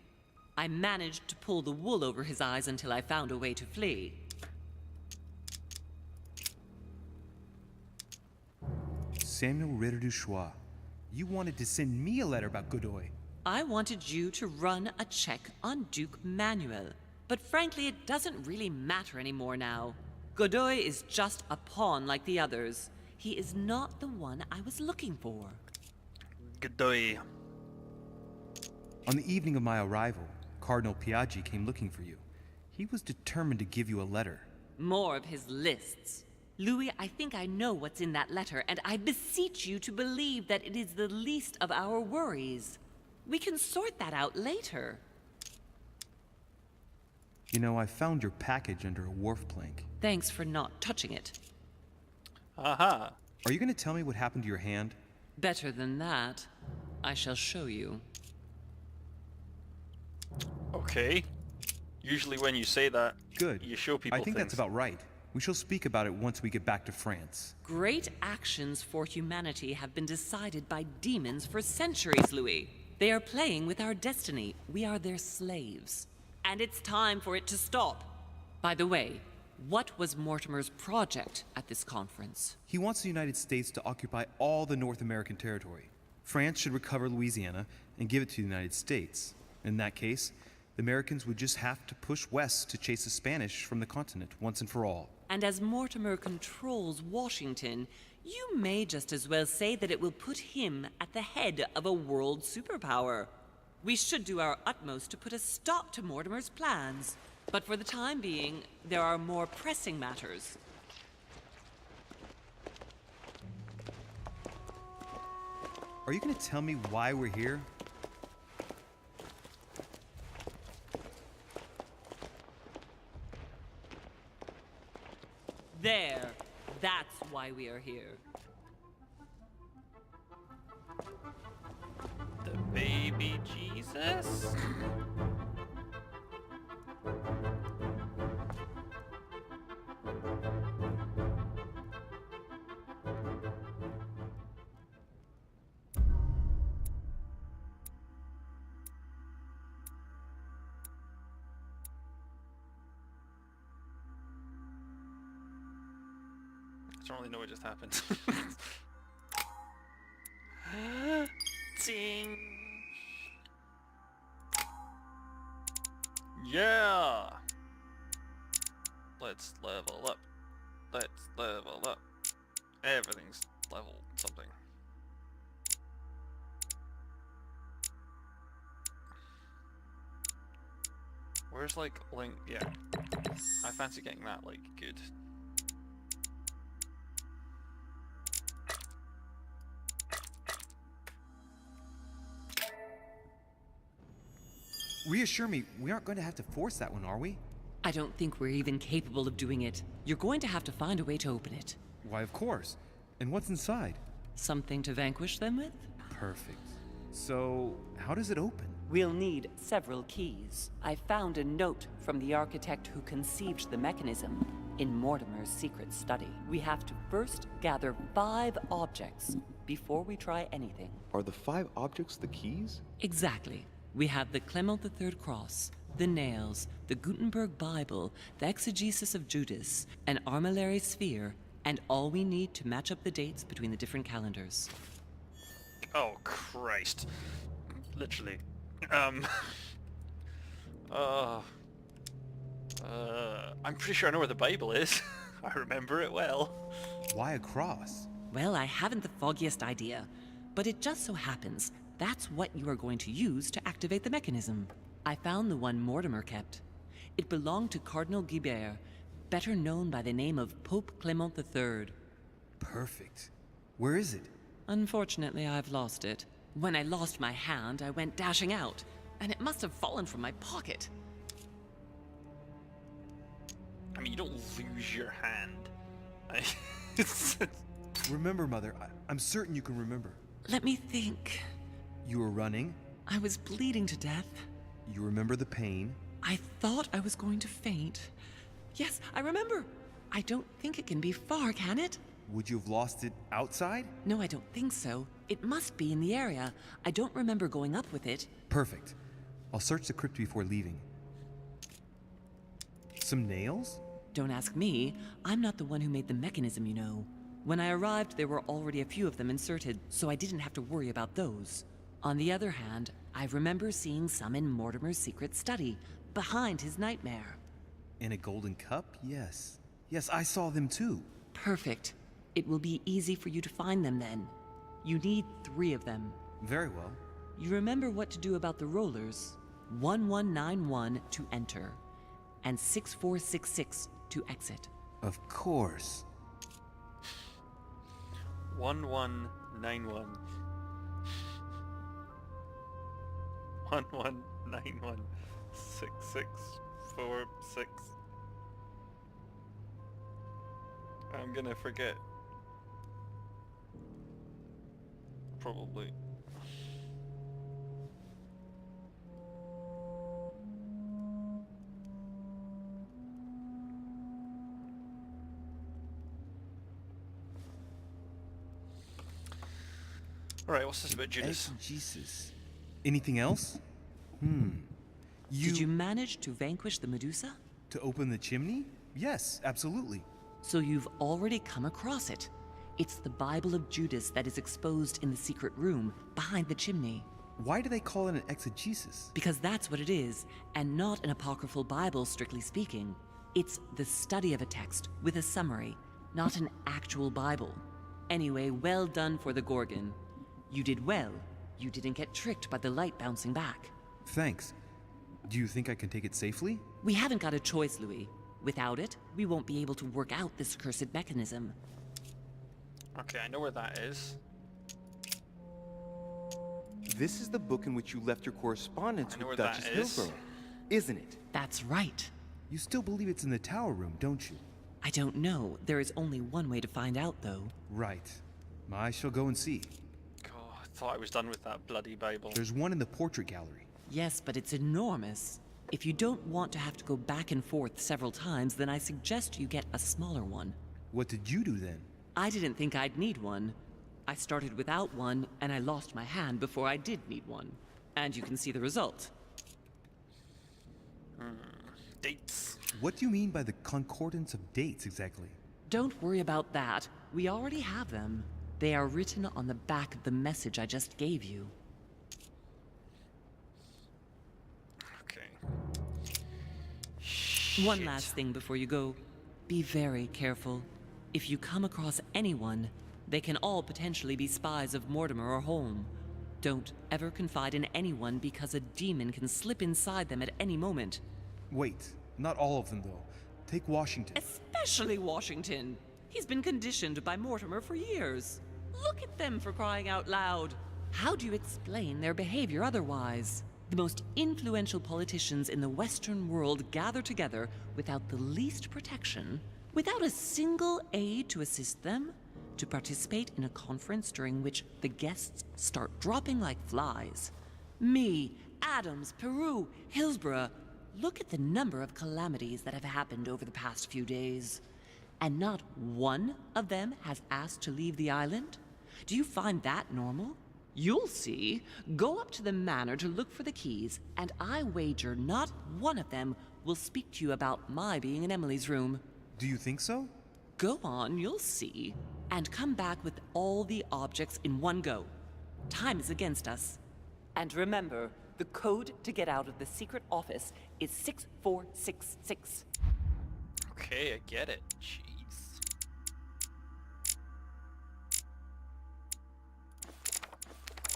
[SPEAKER 10] I managed to pull the wool over his eyes until I found a way to flee.
[SPEAKER 3] Samuel Ritter du Choix, you wanted to send me a letter about Godoy.
[SPEAKER 10] I wanted you to run a check on Duke Manuel. But frankly, it doesn't really matter anymore now. Godoy is just a pawn like the others. He is not the one I was looking for.
[SPEAKER 1] Godoy.
[SPEAKER 3] On the evening of my arrival, Cardinal Piaggi came looking for you. He was determined to give you a letter.
[SPEAKER 10] More of his lists. Louis, I think I know what's in that letter, and I beseech you to believe that it is the least of our worries. We can sort that out later.
[SPEAKER 3] You know, I found your package under a wharf plank.
[SPEAKER 10] Thanks for not touching it.
[SPEAKER 1] Aha.
[SPEAKER 3] Are you going to tell me what happened to your hand?
[SPEAKER 10] Better than that. I shall show you.
[SPEAKER 1] Okay. Usually when you say that,
[SPEAKER 3] Good.
[SPEAKER 1] you show people
[SPEAKER 3] I think
[SPEAKER 1] things.
[SPEAKER 3] that's about right. We shall speak about it once we get back to France.
[SPEAKER 10] Great actions for humanity have been decided by demons for centuries, Louis. They are playing with our destiny. We are their slaves. And it's time for it to stop. By the way, what was Mortimer's project at this conference?
[SPEAKER 3] He wants the United States to occupy all the North American territory. France should recover Louisiana and give it to the United States. In that case, the Americans would just have to push west to chase the Spanish from the continent once and for all.
[SPEAKER 10] And as Mortimer controls Washington, you may just as well say that it will put him at the head of a world superpower. We should do our utmost to put a stop to Mortimer's plans. But for the time being, there are more pressing matters.
[SPEAKER 3] Are you going to tell me why we're here?
[SPEAKER 10] There. That's why we are here.
[SPEAKER 1] The baby Jesus? I don't really know what just happened. Ding! Yeah! Let's level up. Let's level up. Everything's level something. Where's like Link? Yeah. I fancy getting that like good.
[SPEAKER 3] Reassure me, we aren't going to have to force that one, are we?
[SPEAKER 10] I don't think we're even capable of doing it. You're going to have to find a way to open it.
[SPEAKER 3] Why, of course. And what's inside?
[SPEAKER 10] Something to vanquish them with?
[SPEAKER 3] Perfect. So, how does it open?
[SPEAKER 10] We'll need several keys. I found a note from the architect who conceived the mechanism in Mortimer's secret study. We have to first gather 5 objects before we try anything.
[SPEAKER 6] Are the 5 objects the keys?
[SPEAKER 10] Exactly. We have the Clement III cross, the nails, the Gutenberg Bible, the exegesis of Judas, an armillary sphere, and all we need to match up the dates between the different calendars.
[SPEAKER 1] Oh Christ. Literally. I'm pretty sure I know where the Bible is. I remember it well.
[SPEAKER 3] Why a cross?
[SPEAKER 10] Well, I haven't the foggiest idea, but it just so happens that's what you are going to use to activate the mechanism. I found the one Mortimer kept. It belonged to Cardinal Guibert, better known by the name of Pope Clement III.
[SPEAKER 3] Perfect. Where is it?
[SPEAKER 10] Unfortunately, I've lost it. When I lost my hand, I went dashing out, and it must have fallen from my pocket.
[SPEAKER 1] I mean, you don't lose your hand.
[SPEAKER 3] Remember, Mother. I'm certain you can remember.
[SPEAKER 10] Let me think.
[SPEAKER 3] You were running.
[SPEAKER 10] I was bleeding to death.
[SPEAKER 3] You remember the pain.
[SPEAKER 10] I thought I was going to faint. Yes, I remember. I don't think it can be far, can it?
[SPEAKER 3] Would you have lost it outside?
[SPEAKER 10] No, I don't think so. It must be in the area. I don't remember going up with it.
[SPEAKER 3] Perfect. I'll search the crypt before leaving. Some nails?
[SPEAKER 10] Don't ask me. I'm not the one who made the mechanism, you know. When I arrived, there were already a few of them inserted, so I didn't have to worry about those. On the other hand, I remember seeing some in Mortimer's secret study, behind his nightmare.
[SPEAKER 3] In a golden cup? Yes. Yes, I saw them too.
[SPEAKER 10] Perfect. It will be easy for you to find them then. You need 3 of them.
[SPEAKER 3] Very well.
[SPEAKER 10] You remember what to do about the rollers. 1191 to enter, and 6466 to exit.
[SPEAKER 3] Of course.
[SPEAKER 1] 1191. 1191 6646. I'm gonna forget. Probably. Alright, what's this about Judas?
[SPEAKER 3] Jesus. Anything else?
[SPEAKER 10] Did you manage to vanquish the Medusa?
[SPEAKER 3] To open the chimney? Yes, absolutely.
[SPEAKER 10] So you've already come across it. It's the Bible of Judas that is exposed in the secret room behind the chimney.
[SPEAKER 3] Why do they call it an exegesis?
[SPEAKER 10] Because that's what it is, and not an apocryphal Bible, strictly speaking. It's the study of a text with a summary, not an actual Bible. Anyway, well done for the Gorgon. You did well. You didn't get tricked by the light bouncing back.
[SPEAKER 3] Thanks. Do you think I can take it safely?
[SPEAKER 10] We haven't got a choice, Louis. Without it, we won't be able to work out this cursed mechanism.
[SPEAKER 1] Okay, I know where that is.
[SPEAKER 6] This is the book in which you left your correspondence
[SPEAKER 1] I know
[SPEAKER 6] with
[SPEAKER 1] where
[SPEAKER 6] Duchess
[SPEAKER 1] that is.
[SPEAKER 6] Hillsborough, isn't it?
[SPEAKER 10] That's right.
[SPEAKER 3] You still believe it's in the tower room, don't you?
[SPEAKER 10] I don't know. There is only one way to find out, though.
[SPEAKER 3] Right. I shall go and see.
[SPEAKER 1] God, I thought I was done with that bloody Bible.
[SPEAKER 3] There's one in the portrait gallery.
[SPEAKER 10] Yes, but it's enormous. If you don't want to have to go back and forth several times, then I suggest you get a smaller one.
[SPEAKER 3] What did you do then?
[SPEAKER 10] I didn't think I'd need one. I started without one, and I lost my hand before I did need one. And you can see the result.
[SPEAKER 1] Dates.
[SPEAKER 3] What do you mean by the concordance of dates exactly?
[SPEAKER 10] Don't worry about that. We already have them. They are written on the back of the message I just gave you.
[SPEAKER 1] Okay.
[SPEAKER 10] One last thing before you go. Be very careful. If you come across anyone, they can all potentially be spies of Mortimer or Holm. Don't ever confide in anyone because a demon can slip inside them at any moment.
[SPEAKER 3] Wait, not all of them though. Take Washington.
[SPEAKER 10] Especially Washington. He's been conditioned by Mortimer for years. Look at them, for crying out loud. How do you explain their behavior otherwise? The most influential politicians in the Western world gather together without the least protection, without a single aid to assist them, to participate in a conference during which the guests start dropping like flies. Me, Adams, Peru, Hillsborough. Look at the number of calamities that have happened over the past few days. And not one of them has asked to leave the island? Do you find that normal? You'll see. Go up to the manor to look for the keys, and I wager not one of them will speak to you about my being in Emily's room.
[SPEAKER 3] Do you think so?
[SPEAKER 10] Go on, you'll see. And come back with all the objects in one go. Time is against us. And remember, the code to get out of the secret office is 6466.
[SPEAKER 1] Okay, I get it. Jeez.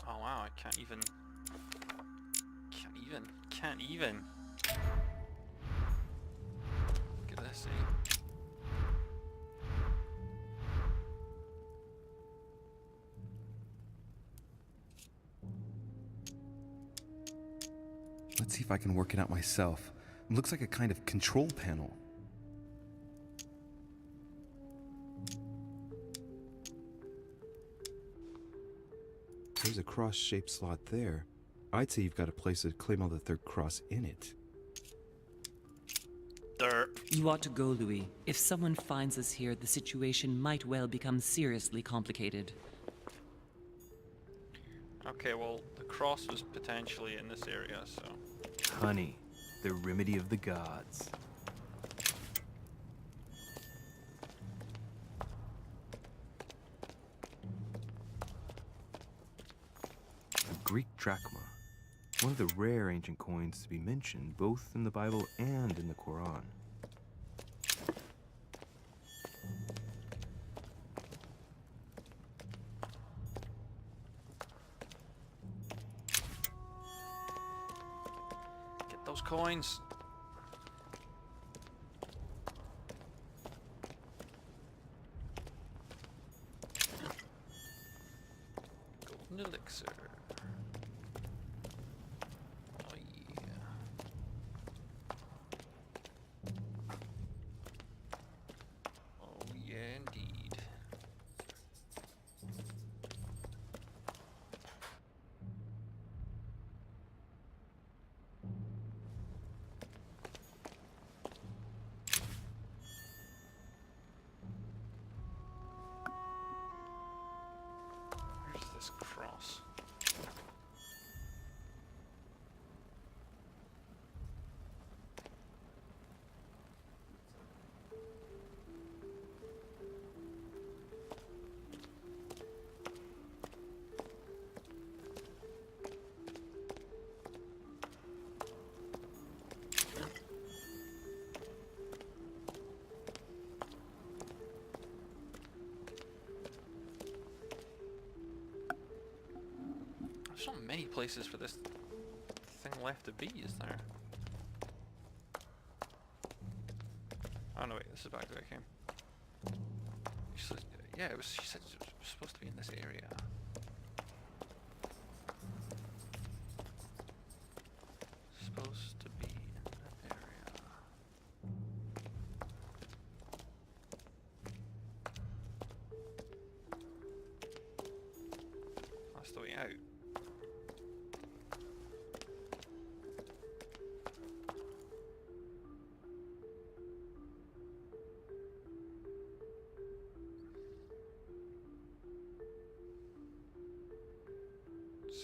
[SPEAKER 1] Oh wow, I Can't even. Can't even. Look at this, eh?
[SPEAKER 3] Let's see if I can work it out myself. It looks like a kind of control panel.
[SPEAKER 6] There's a cross-shaped slot there. I'd say you've got to place a Claymore the Third cross in it.
[SPEAKER 1] Derp.
[SPEAKER 10] You ought to go, Louis. If someone finds us here, the situation might well become seriously complicated.
[SPEAKER 1] Okay, well, the cross was potentially in this area, so...
[SPEAKER 13] Honey, the remedy of the gods. A Greek drachma. One of the rare ancient coins to be mentioned both in the Bible and in the Quran.
[SPEAKER 1] Get those coins. Golden elixir. Oh yeah. Oh yeah, indeed. Where's this cross? There's not many places for this thing left to be, is there? Oh no, wait, this is back where I came. She said, yeah, it was. She said it was supposed to be in this area. Supposed to be in that area. That's the way out.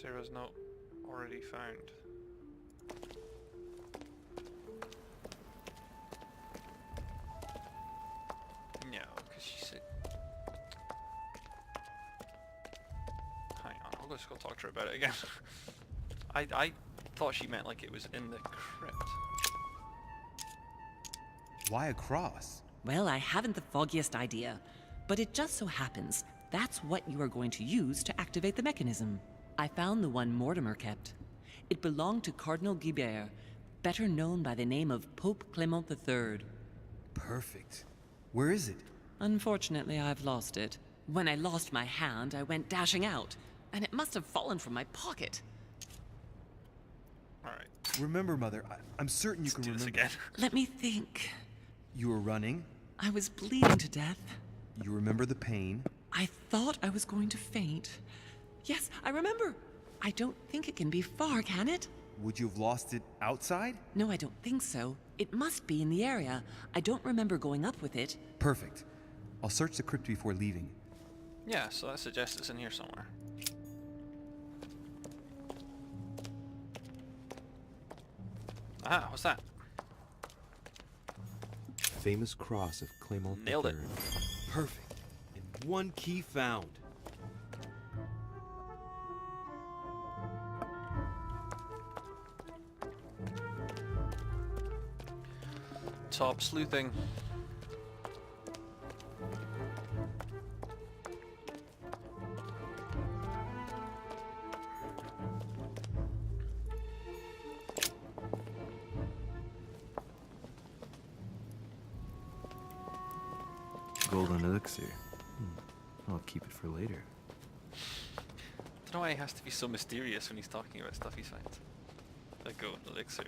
[SPEAKER 1] Sarah's not already found. No, because she said... Hang on, I'll just go talk to her about it again. I thought she meant like it was in the crypt.
[SPEAKER 3] Why a cross?
[SPEAKER 10] Well, I haven't the foggiest idea, but it just so happens that's what you are going to use to activate the mechanism. I found the one Mortimer kept. It belonged to Cardinal Guibert, better known by the name of Pope Clement III.
[SPEAKER 3] Perfect. Where is it?
[SPEAKER 10] Unfortunately, I've lost it. When I lost my hand, I went dashing out, and it must have fallen from my pocket.
[SPEAKER 1] Alright.
[SPEAKER 3] Remember, Mother, I'm certain you can
[SPEAKER 1] do this
[SPEAKER 3] remember.
[SPEAKER 1] again.
[SPEAKER 10] Let me think.
[SPEAKER 3] You were running.
[SPEAKER 10] I was bleeding to death.
[SPEAKER 3] You remember the pain.
[SPEAKER 10] I thought I was going to faint. Yes, I remember. I don't think it can be far, can it?
[SPEAKER 3] Would you have lost it outside?
[SPEAKER 10] No, I don't think so. It must be in the area. I don't remember going up with it.
[SPEAKER 3] Perfect. I'll search the crypt before leaving.
[SPEAKER 1] Yeah, so that suggests it's in here somewhere. Ah, what's that?
[SPEAKER 6] Famous cross of Clement
[SPEAKER 1] Nailed it.
[SPEAKER 6] III. Perfect. And one key found.
[SPEAKER 1] Top sleuthing.
[SPEAKER 13] golden elixir. I'll keep it for later.
[SPEAKER 1] Don't know why he has to be so mysterious when he's talking about stuff he finds. The golden elixir.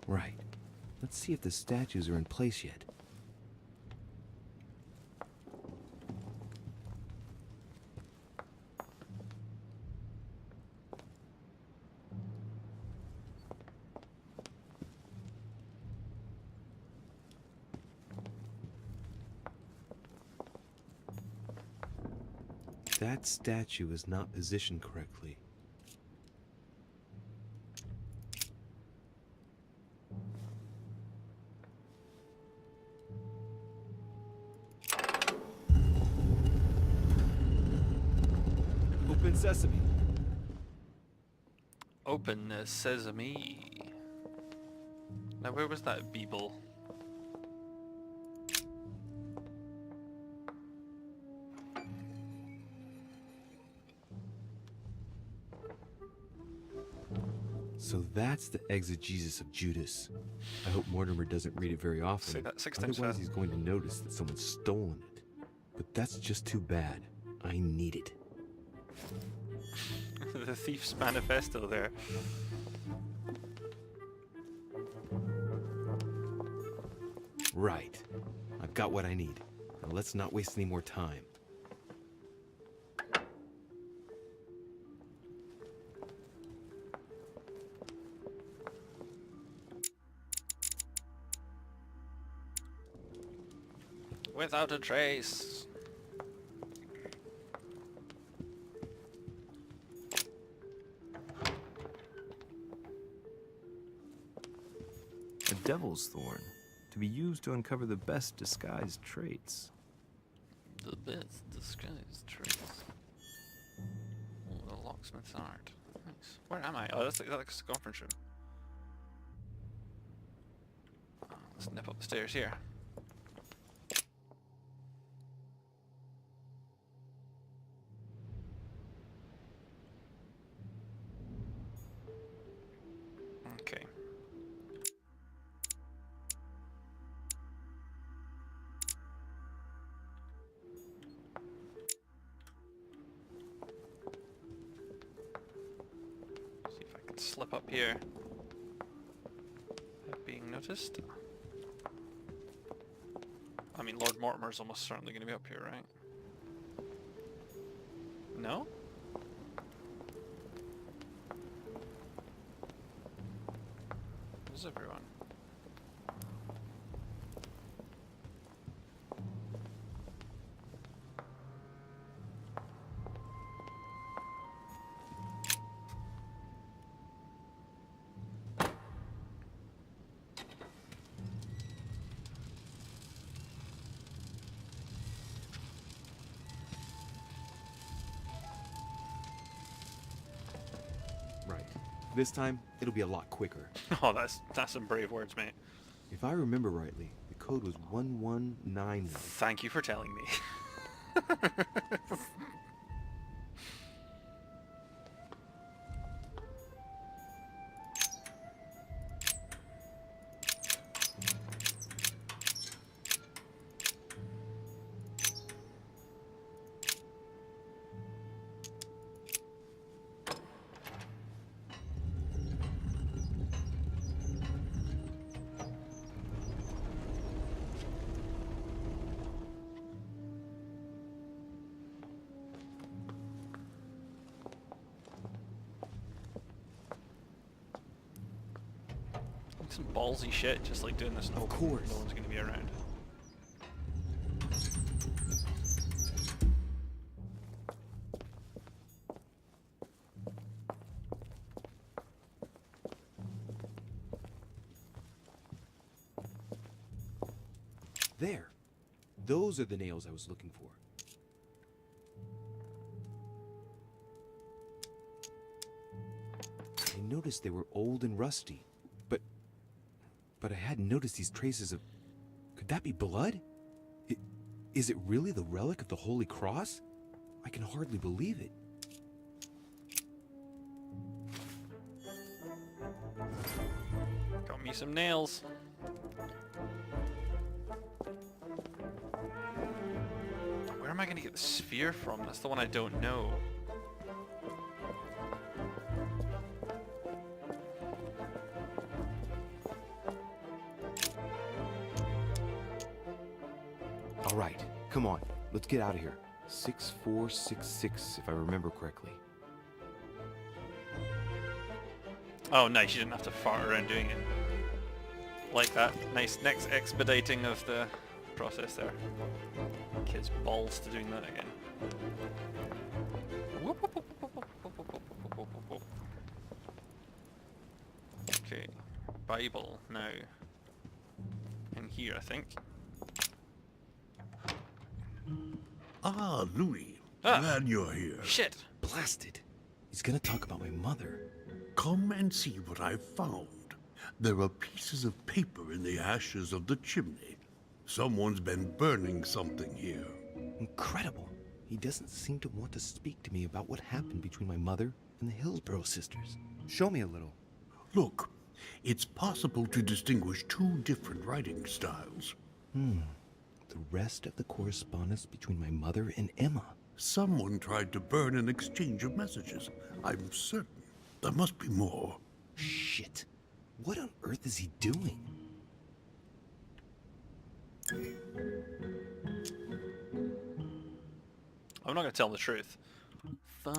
[SPEAKER 6] Right. Let's see if the statues are in place yet. That statue is not positioned correctly. Open sesame.
[SPEAKER 1] Open sesame. Now where was that Beeble?
[SPEAKER 6] So that's the exegesis of Judas. I hope Mortimer doesn't read it very often.
[SPEAKER 1] Say that 6 times
[SPEAKER 6] Otherwise
[SPEAKER 1] fast.
[SPEAKER 6] he's going to notice that someone's stolen it. But that's just too bad. I need it.
[SPEAKER 1] The thief's manifesto there.
[SPEAKER 6] Right. I've got what I need. Now let's not waste any more time.
[SPEAKER 1] Without a trace.
[SPEAKER 13] A devil's thorn, to be used to uncover the best disguised traits.
[SPEAKER 1] The best disguised traits. Oh, the locksmith's art. Nice. Where am I? Oh, that's the conference room. Oh, let's nip up the stairs here. Okay. See if I can slip up here without being noticed. I mean, Lord Mortimer's almost certainly going to be up here, right? No? Where's everyone?
[SPEAKER 6] Right. This time, it'll be a lot quicker.
[SPEAKER 1] Oh, that's some brave words, mate.
[SPEAKER 6] If I remember rightly, the code was 1191.
[SPEAKER 1] Thank you for telling me. Some ballsy shit, just like doing this.
[SPEAKER 6] Of course.
[SPEAKER 1] No one's gonna be around.
[SPEAKER 6] There. Those are the nails I was looking for. I noticed they were old and rusty, but But I hadn't noticed these traces of... Could that be blood? Is it really the relic of the Holy Cross? I can hardly believe it.
[SPEAKER 1] Got me some nails. Where am I going to get the sphere from? That's the one I don't know.
[SPEAKER 6] All right, come on. Let's get out of here. 6466, if I remember correctly.
[SPEAKER 1] Oh, nice. You didn't have to fart around doing it. Like that. Nice next expediting of the process there. Kids balls to doing that again. Okay. Bible now. In here, I think.
[SPEAKER 8] Ah, Louis.
[SPEAKER 1] Ah.
[SPEAKER 8] Glad you're here.
[SPEAKER 1] Shit.
[SPEAKER 6] Blasted. He's gonna talk about my mother.
[SPEAKER 8] Come and see what I've found. There are pieces of paper in the ashes of the chimney. Someone's been burning something here.
[SPEAKER 6] Incredible. He doesn't seem to want to speak to me about what happened between my mother and the Hillsborough sisters.
[SPEAKER 3] Show me a little.
[SPEAKER 8] Look, it's possible to distinguish two different writing styles.
[SPEAKER 6] The rest of the correspondence between my mother and Emma.
[SPEAKER 8] Someone tried to burn an exchange of messages. I'm certain. There must be more.
[SPEAKER 6] Shit. What on earth is he doing?
[SPEAKER 1] I'm not going to tell the truth. Fuck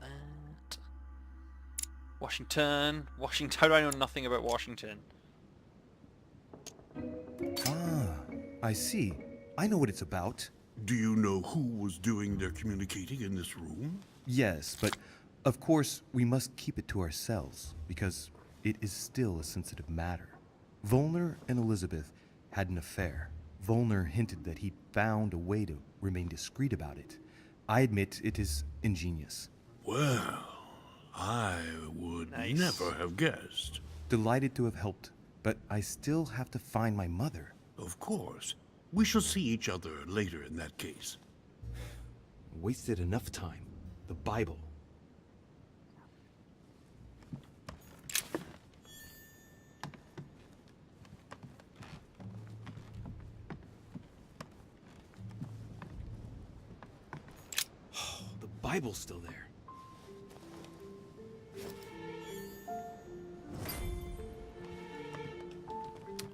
[SPEAKER 1] that. Washington. How do I know nothing about Washington?
[SPEAKER 3] Ah, I see. I know what it's about.
[SPEAKER 8] Do you know who was doing their communicating in this room?
[SPEAKER 3] Yes, but of course we must keep it to ourselves, because it is still a sensitive matter. Volner and Elizabeth had an affair. Volner hinted that he found a way to remain discreet about it. I admit it is ingenious.
[SPEAKER 8] Well, I would never have guessed.
[SPEAKER 3] Delighted to have helped, but I still have to find my mother.
[SPEAKER 8] Of course. We shall see each other later in that case.
[SPEAKER 6] Wasted enough time. The Bible. The Bible's still there.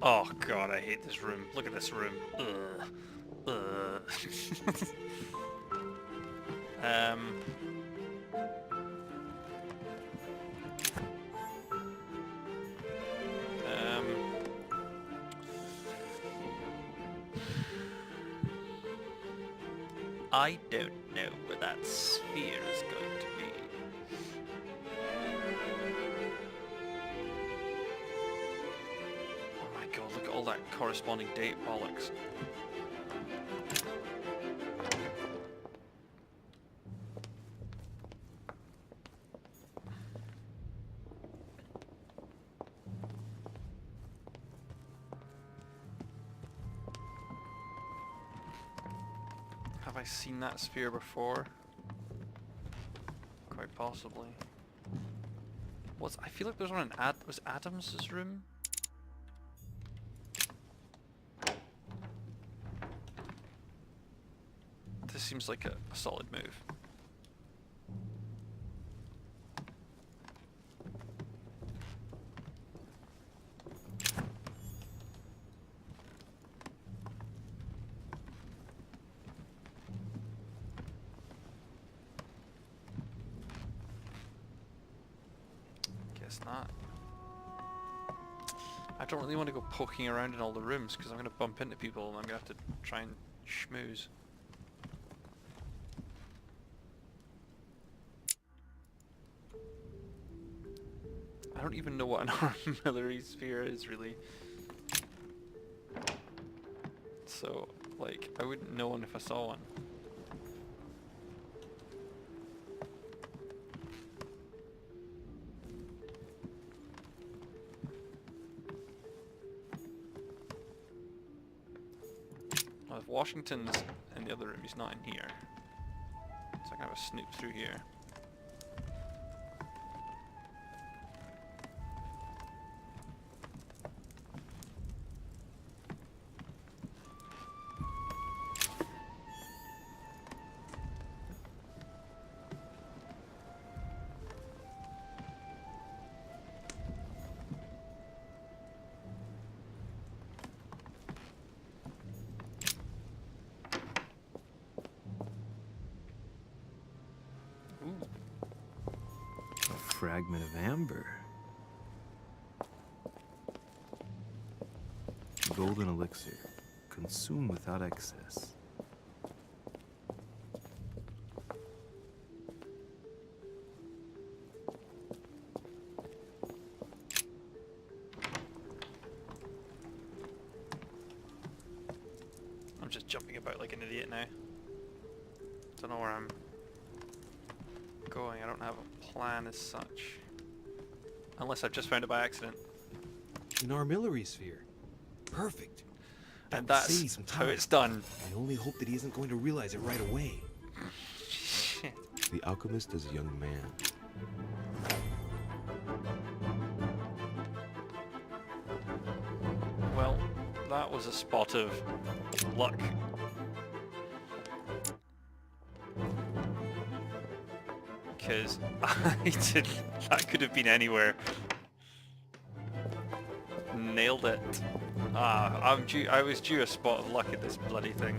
[SPEAKER 1] Oh god, I hate this room. Look at this room. Ugh. Ugh. I don't know where that sphere is going to be. Oh my god, look at all that corresponding date bollocks. Have I seen that sphere before? Quite possibly. I feel like there's one in was Adam's room? This seems like a solid move. Guess not. I don't really want to go poking around in all the rooms because I'm going to bump into people and I'm going to have to try and schmooze. I don't even know what an armillary sphere is, really. So, like, I wouldn't know one if I saw one. Well, if Washington's in the other room, he's not in here. So I can have a snoop through here.
[SPEAKER 13] A fragment of amber. Golden elixir. Consume without excess.
[SPEAKER 1] I'm just jumping about like an idiot now. Don't know where I'm going. I don't have a plan as such. Unless I've just found it by accident.
[SPEAKER 6] An armillary sphere. Perfect.
[SPEAKER 1] And
[SPEAKER 6] That would save
[SPEAKER 1] that's
[SPEAKER 6] some
[SPEAKER 1] how
[SPEAKER 6] time.
[SPEAKER 1] it's done.
[SPEAKER 6] I only hope that he isn't going to realize it right away.
[SPEAKER 1] Shit.
[SPEAKER 6] The alchemist is a young man.
[SPEAKER 1] Well, that was a spot of luck. Because that could have been anywhere. Nailed it. I was due a spot of luck at this bloody thing.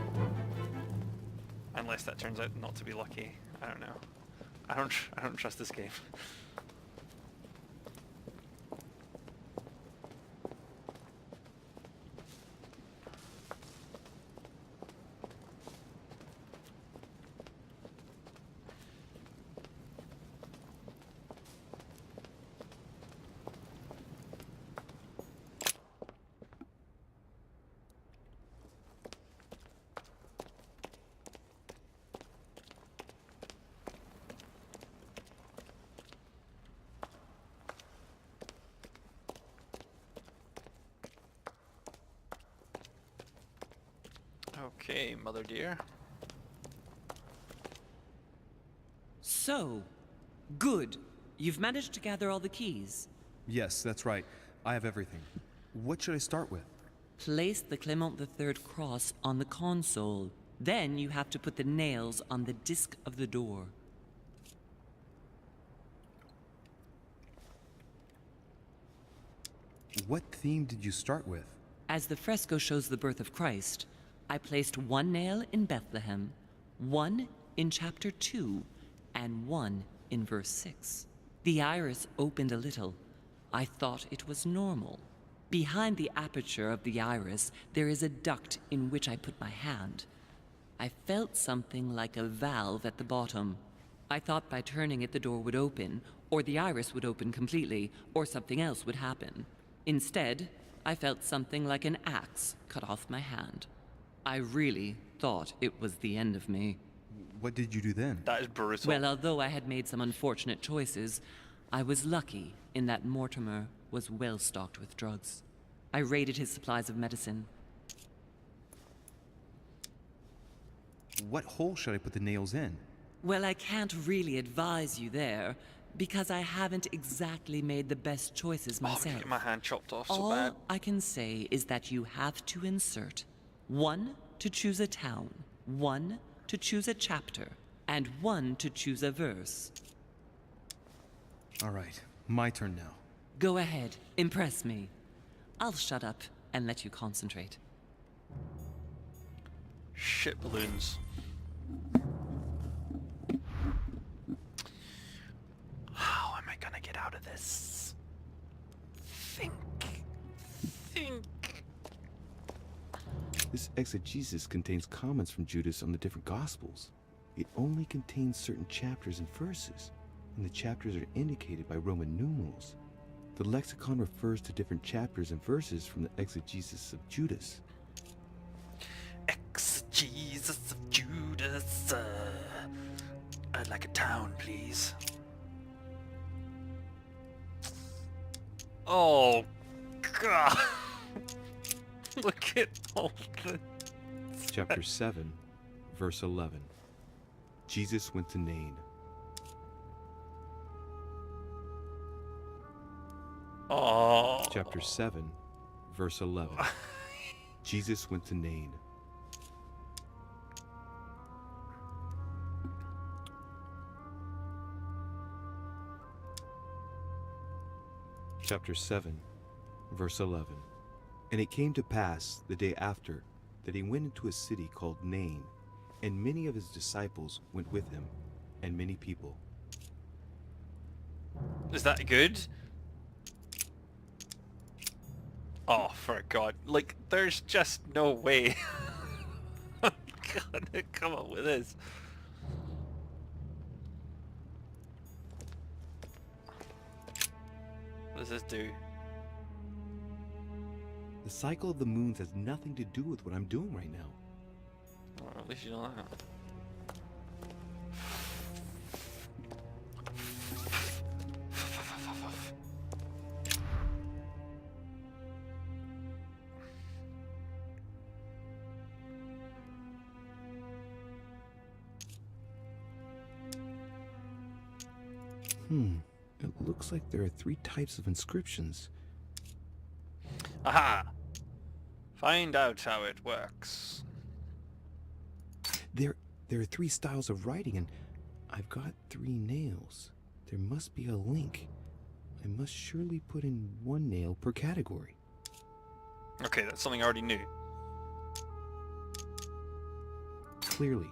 [SPEAKER 1] Unless that turns out not to be lucky. I don't know. I don't trust this game. Okay, mother dear.
[SPEAKER 10] So, good. You've managed to gather all the keys.
[SPEAKER 3] Yes, that's right. I have everything. What should I start with?
[SPEAKER 10] Place the Clement III cross on the console. Then you have to put the nails on the disc of the door.
[SPEAKER 3] What theme did you start with?
[SPEAKER 10] As the fresco shows the birth of Christ, I placed one nail in Bethlehem, one in chapter 2, and one in verse 6. The iris opened a little. I thought it was normal. Behind the aperture of the iris, there is a duct in which I put my hand. I felt something like a valve at the bottom. I thought by turning it the door would open, or the iris would open completely, or something else would happen. Instead, I felt something like an axe cut off my hand. I really thought it was the end of me.
[SPEAKER 3] What did you do then?
[SPEAKER 1] That is brutal.
[SPEAKER 10] Well, although I had made some unfortunate choices, I was lucky in that Mortimer was well stocked with drugs. I raided his supplies of medicine.
[SPEAKER 3] What hole should I put the nails in?
[SPEAKER 10] Well, I can't really advise you there, because I haven't exactly made the best choices
[SPEAKER 1] Oh, I'm
[SPEAKER 10] myself.
[SPEAKER 1] getting my hand chopped off so
[SPEAKER 10] All
[SPEAKER 1] bad.
[SPEAKER 10] I can say is that you have to insert one to choose a town, one to choose a chapter, and one to choose a verse.
[SPEAKER 3] All right, my turn now.
[SPEAKER 10] Go ahead, impress me. I'll shut up and let you concentrate.
[SPEAKER 1] Shit balloons. How am I gonna get out of this? Think.
[SPEAKER 6] This exegesis contains comments from Judas on the different Gospels. It only contains certain chapters and verses, and the chapters are indicated by Roman numerals. The lexicon refers to different chapters and verses from the exegesis of Judas.
[SPEAKER 1] Exegesis of Judas. I'd like a town, please. Oh, God. Look at all the
[SPEAKER 6] Chapter 7, verse 11. Jesus went to Nain.
[SPEAKER 1] Oh.
[SPEAKER 6] Chapter 7, verse 11. Jesus went to Nain. Chapter 7, verse 11. And it came to pass the day after that he went into a city called Nain, and many of his disciples went with him, and many people.
[SPEAKER 1] Is that good? Oh, for God. Like, there's just no way. God, come up with this. What does this do?
[SPEAKER 6] The cycle of the moons has nothing to do with what I'm doing right now.
[SPEAKER 1] Well, at least you know that.
[SPEAKER 6] It looks like there are 3 types of inscriptions.
[SPEAKER 1] Aha! Find out how it works.
[SPEAKER 6] There are 3 styles of writing, and I've got 3 nails. There must be a link. I must surely put in 1 nail per category.
[SPEAKER 1] Okay, that's something I already knew.
[SPEAKER 6] Clearly,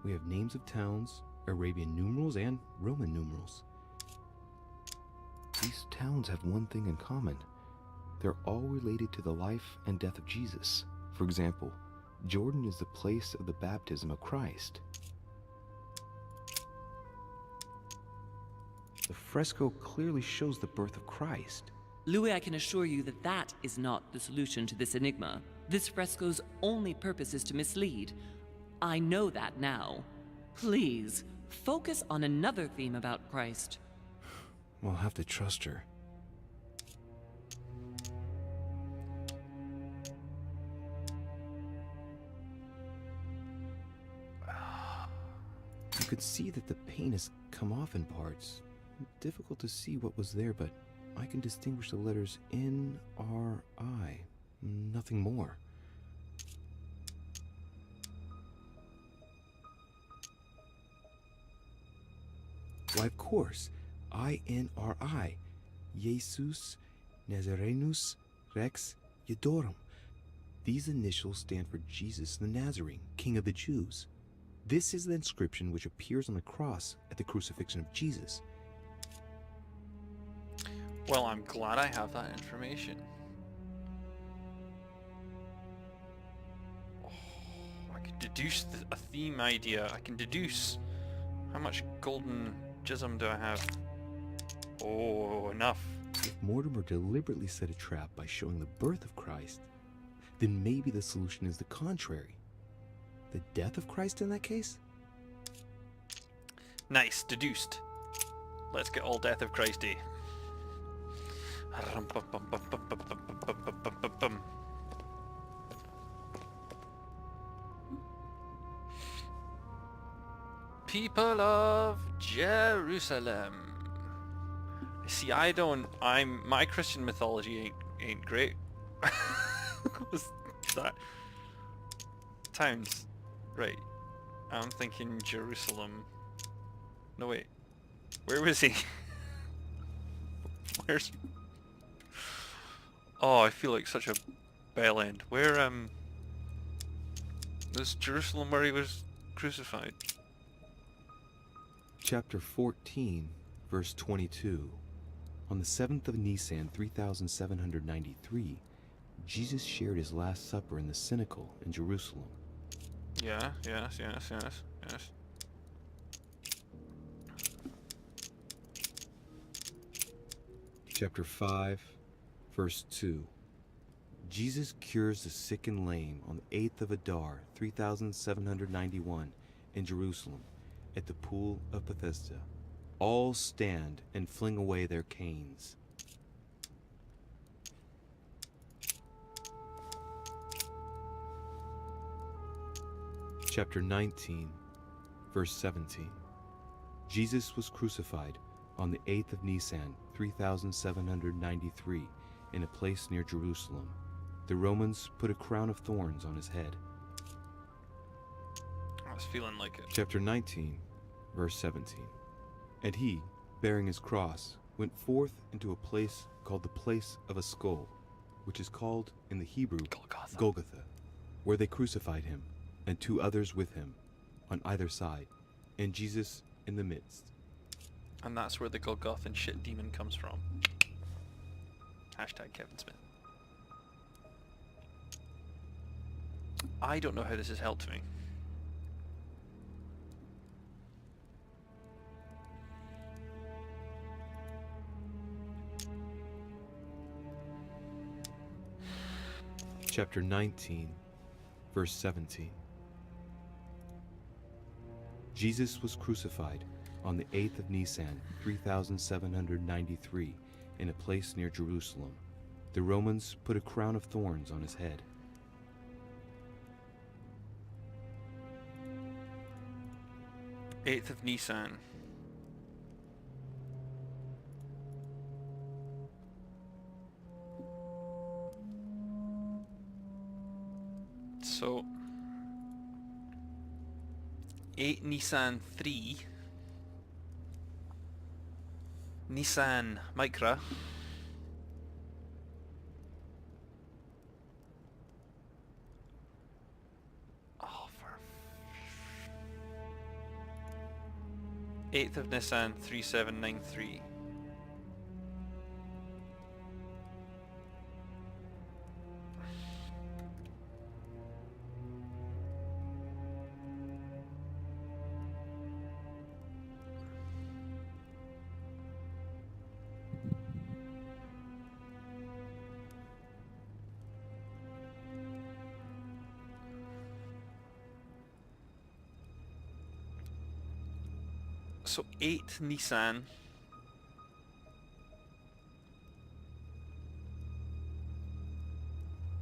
[SPEAKER 6] we have names of towns, Arabian numerals, and Roman numerals. These towns have one thing in common. They're all related to the life and death of Jesus. For example, Jordan is the place of the baptism of Christ. The fresco clearly shows the birth of Christ.
[SPEAKER 10] Louis, I can assure you that that is not the solution to this enigma. This fresco's only purpose is to mislead. I know that now. Please, focus on another theme about Christ.
[SPEAKER 6] We'll have to trust her. You could see that the paint has come off in parts. Difficult to see what was there, but I can distinguish the letters N-R-I. Nothing more. Why, of course. I-N-R-I. Jesus Nazarenus Rex Eudorum. These initials stand for Jesus the Nazarene, King of the Jews. This is the inscription which appears on the cross at the crucifixion of Jesus.
[SPEAKER 1] Well, I'm glad I have that information. Oh, I can deduce a theme idea. I can deduce how much golden jism do I have. Oh, enough.
[SPEAKER 6] If Mortimer deliberately set a trap by showing the birth of Christ, then maybe the solution is the contrary. The death of Christ in that case?
[SPEAKER 1] Nice, deduced. Let's get all death of Christy. People of Jerusalem. See, my Christian mythology ain't great. What's that? Towns. Right. I'm thinking Jerusalem. No, wait. Where was he? Where's... Oh, I feel like such a bell end. Where, was Jerusalem where he was crucified?
[SPEAKER 6] Chapter 14, verse 22. On the 7th of Nisan, 3793, Jesus shared his Last Supper in the Cenacle in Jerusalem.
[SPEAKER 1] Yeah, yes.
[SPEAKER 6] Chapter 5, verse 2. Jesus cures the sick and lame on the 8th of Adar, 3791, in Jerusalem, at the pool of Bethesda. All stand and fling away their canes. Chapter 19, verse 17. Jesus was crucified on the 8th of Nisan, 3793, in a place near Jerusalem. The Romans put a crown of thorns on his head.
[SPEAKER 1] I was feeling like it.
[SPEAKER 6] Chapter 19, verse 17. And he, bearing his cross, went forth into a place called the place of a skull, which is called in the Hebrew Golgotha, where they crucified him, and 2 others with him, on either side, and Jesus in the midst.
[SPEAKER 1] And that's where the Golgothan shit demon comes from. Hashtag Kevin Smith. I don't know how this has helped me.
[SPEAKER 6] Chapter 19, verse 17. Jesus was crucified on the 8th of Nisan, 3793, in a place near Jerusalem. The Romans put a crown of thorns on his head.
[SPEAKER 1] Eighth of Nisan. So 8 Nisan 3 Nisan Micra oh, for 8th of Nisan 3793. So 8 Nisan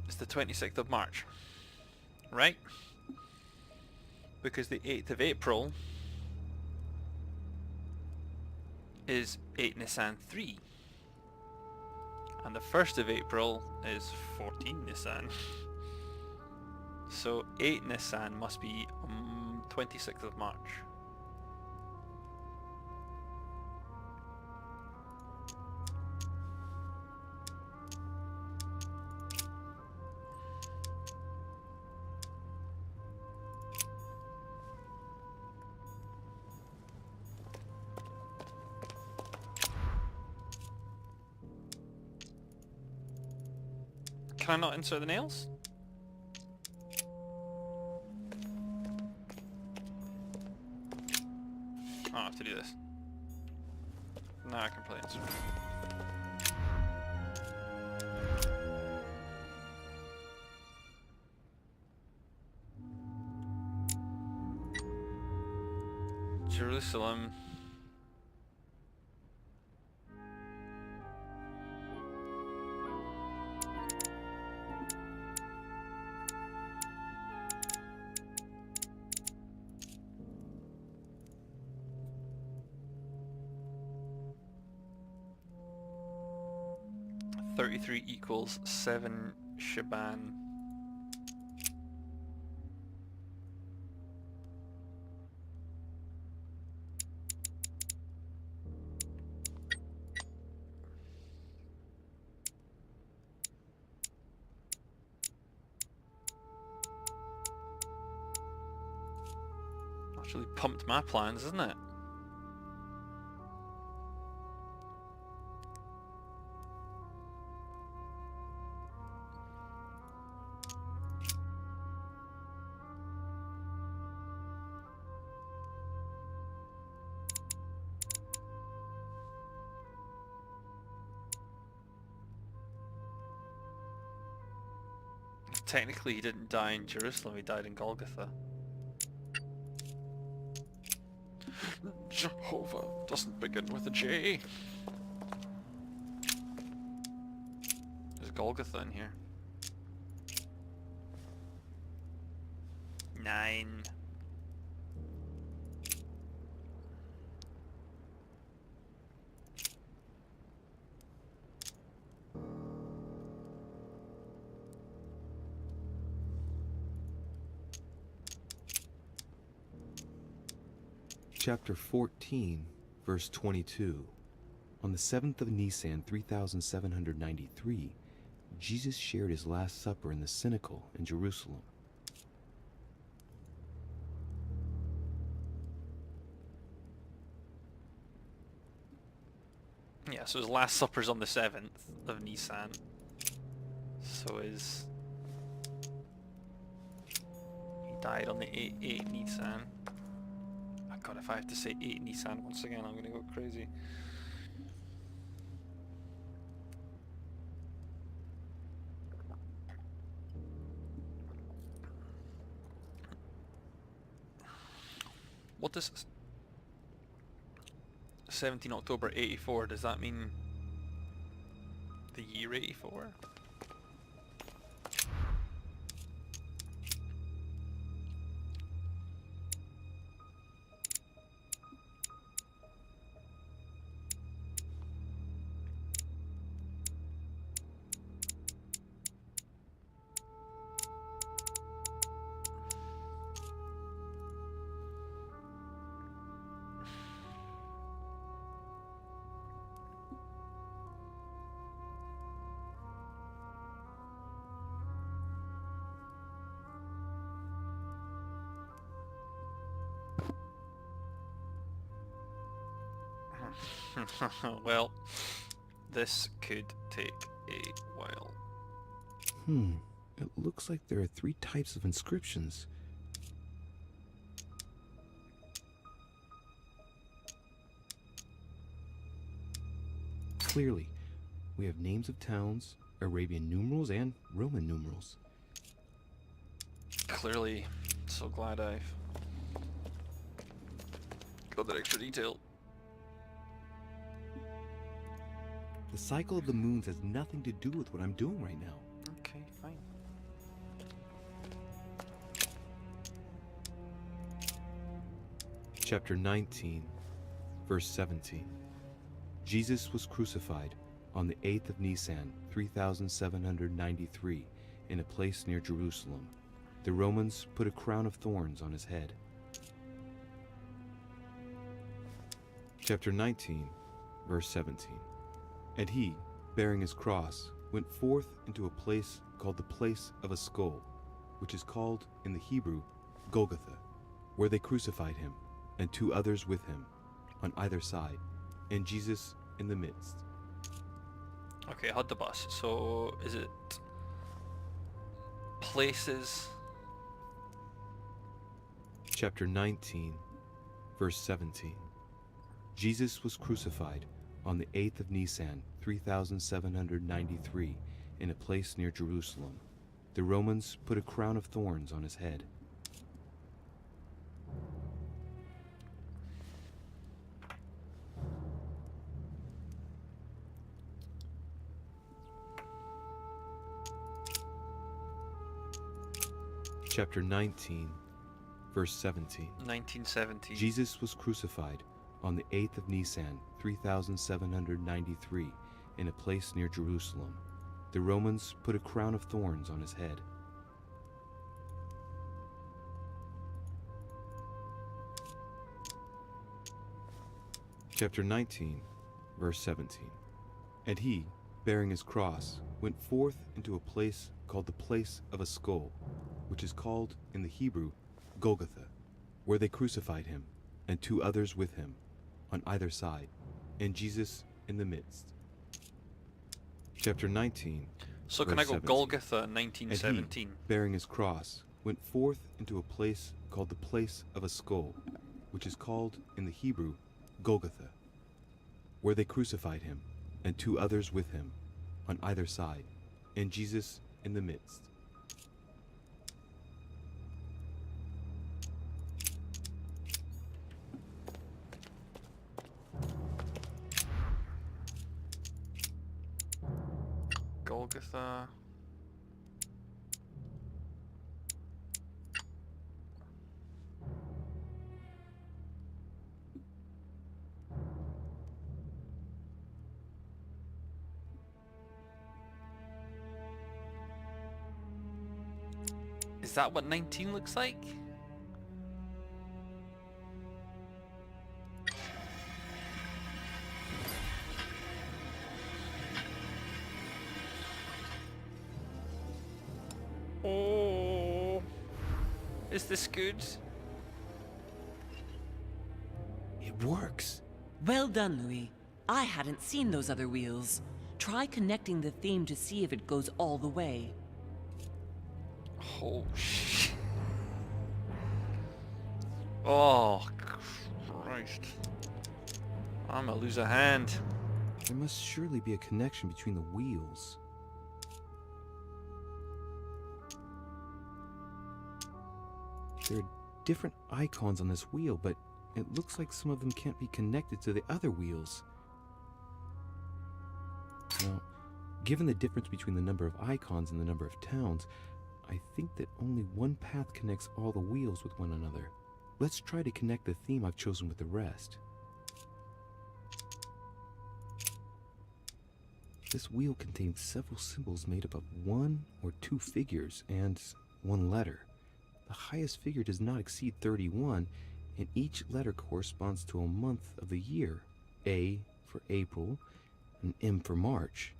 [SPEAKER 1] is the 26th of March, right? Because the 8th of April is 8 Nisan 3. And the 1st of April is 14 Nisan. So 8 Nisan must be 26th of March. Can I not insert the nails? I have to do this. Now I can play insert. Jerusalem. $33 equals 7 Shaban. Actually pumped my plans, isn't it? Technically he didn't die in Jerusalem, he died in Golgotha. Jehovah doesn't begin with a J. There's Golgotha in here. 9.
[SPEAKER 6] chapter 14, verse 22. On the 7th of Nisan, 3793, Jesus shared his Last Supper in the Cenacle in Jerusalem.
[SPEAKER 1] Yeah, so his Last Supper's on the 7th of Nisan. So his... He died on the 8 Nisan. Oh god, if I have to say 8 Nisan once again, I'm gonna go crazy. What does 17 October 84, does that mean the year 84? Well, this could take a while.
[SPEAKER 6] It looks like there are 3 types of inscriptions. Clearly, we have names of towns, Arabian numerals, and Roman numerals.
[SPEAKER 1] Clearly, so glad I've got that extra detail.
[SPEAKER 6] The cycle of the moons has nothing to do with what I'm doing right now.
[SPEAKER 1] Okay, fine.
[SPEAKER 6] Chapter 19, verse 17. Jesus was crucified on the 8th of Nisan, 3793, in a place near Jerusalem. The Romans put a crown of thorns on his head. Chapter 19, verse 17. And he, bearing his cross, went forth into a place called the Place of a Skull, which is called in the Hebrew Golgotha, where they crucified him, and 2 others with him, on either side, and Jesus in the midst.
[SPEAKER 1] Okay, I had the bus. So, is it places?
[SPEAKER 6] Chapter 19, verse 17. Jesus was crucified on the 8th of Nisan, 3793, in a place near Jerusalem. The Romans put a crown of thorns on his head. Chapter 19, verse 17.
[SPEAKER 1] 1917.
[SPEAKER 6] Jesus was crucified on the 8th of Nisan, 3793, in a place near Jerusalem. The Romans put a crown of thorns on his head. Chapter 19, verse 17. And he, bearing his cross, went forth into a place called the Place of a Skull, which is called in the Hebrew Golgotha, where they crucified him, and 2 others with him, on either side, and Jesus in the midst. Chapter 19.
[SPEAKER 1] So can I go
[SPEAKER 6] 17.
[SPEAKER 1] Golgotha 1917?
[SPEAKER 6] And he, bearing his cross, went forth into a place called the Place of a Skull, which is called in the Hebrew Golgotha, where they crucified him, and 2 others with him, on either side, and Jesus in the midst.
[SPEAKER 1] Golgotha. Is that what 19 looks like? Oh, is this good?
[SPEAKER 6] It works.
[SPEAKER 10] Well done, Louis. I hadn't seen those other wheels. Try connecting the theme to see if it goes all the way.
[SPEAKER 1] Oh, shit. Oh, Christ. I'm gonna lose a hand.
[SPEAKER 6] There must surely be a connection between the wheels. There are different icons on this wheel, but it looks like some of them can't be connected to the other wheels. Now, given the difference between the number of icons and the number of towns, I think that only one path connects all the wheels with one another. Let's try to connect the theme I've chosen with the rest. This wheel contains several symbols made up of 1 or 2 figures and 1 letter. The highest figure does not exceed 31, and each letter corresponds to a month of the year. A for April, and M for March.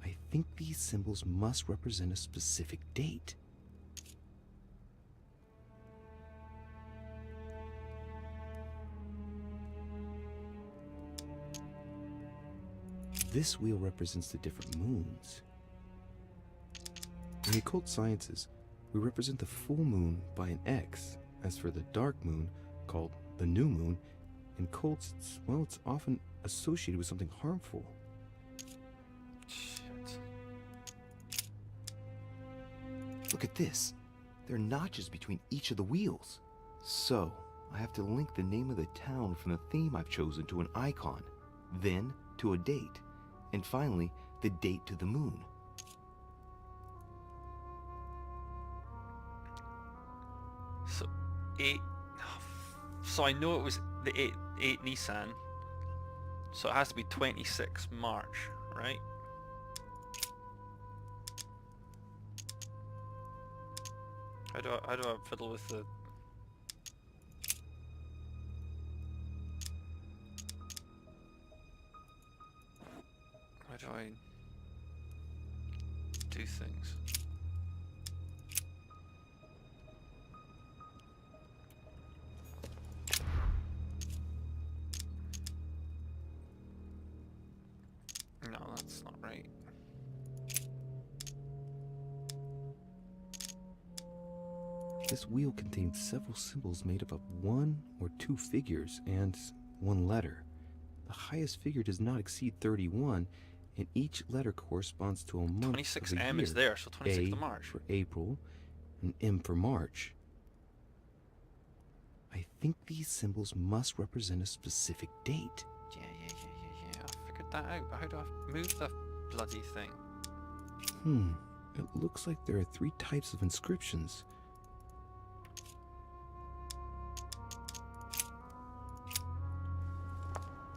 [SPEAKER 6] I think these symbols must represent a specific date. This wheel represents the different moons. In the occult sciences, we represent the full moon by an X. As for the dark moon, called the new moon, in cults, it's often associated with something harmful.
[SPEAKER 1] Shit.
[SPEAKER 6] Look at this. There are notches between each of the wheels. So, I have to link the name of the town from the theme I've chosen to an icon, then to a date, and finally, the date to the moon.
[SPEAKER 1] So, 8... So I know it was the 8 Nissan. So it has to be 26 March, right? How do I fiddle with the... How do I do things? No, that's not right.
[SPEAKER 6] This wheel contains several symbols made up of 1 or 2 figures and 1 letter. The highest figure does not exceed 31, and each letter corresponds to a month
[SPEAKER 1] 26
[SPEAKER 6] of the
[SPEAKER 1] M
[SPEAKER 6] year.
[SPEAKER 1] is there, so 26th
[SPEAKER 6] A
[SPEAKER 1] of March.
[SPEAKER 6] for April, and M for March. I think these symbols must represent a specific date.
[SPEAKER 1] Yeah. I figured that out, but how do I move the bloody thing?
[SPEAKER 6] It looks like there are 3 types of inscriptions.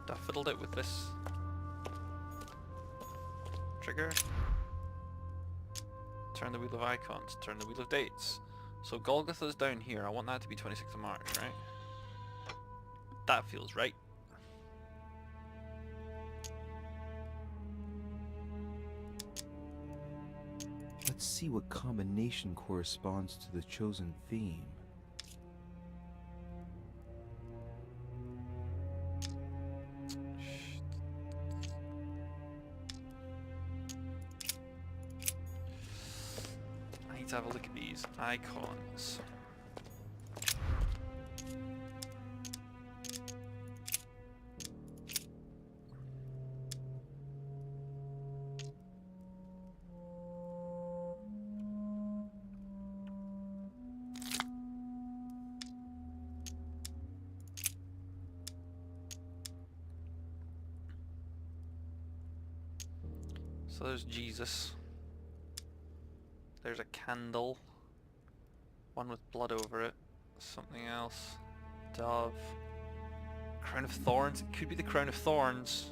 [SPEAKER 1] I fiddled it with this trigger. Turn the wheel of icons, turn the wheel of dates. So Golgotha's down here, I want that to be 26th of March, right? That feels right.
[SPEAKER 6] Let's see what combination corresponds to the chosen theme.
[SPEAKER 1] I need to have a look at these icons. So there's Jesus. There's a candle. One with blood over it. Something else. Dove. Crown of Thorns. It could be the Crown of Thorns.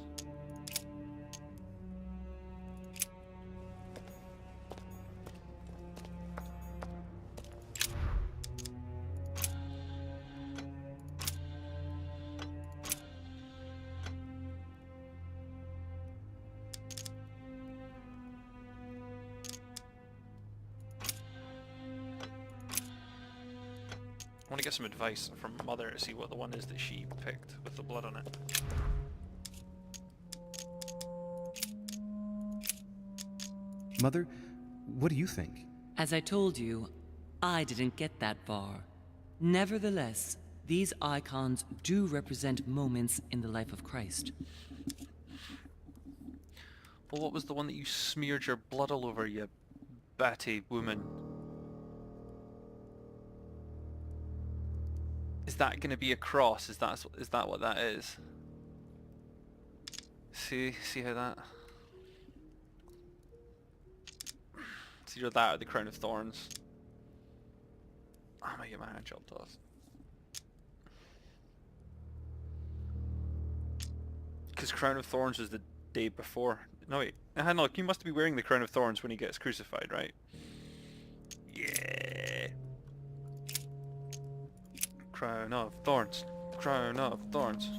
[SPEAKER 1] want to get some advice from Mother to see what the one is that she picked with the blood on it.
[SPEAKER 3] Mother, what do you think?
[SPEAKER 10] As I told you, I didn't get that far. Nevertheless, these icons do represent moments in the life of Christ.
[SPEAKER 1] Well, what was the one that you smeared your blood all over, you batty woman? Is that going to be a cross? Is that what that is? See how that... It's either that or the crown of thorns. I might get my hand chopped off. Because crown of thorns was the day before. No wait, no, you must be wearing the crown of thorns when he gets crucified, right? Yeah. Crown of thorns. Crown of thorns.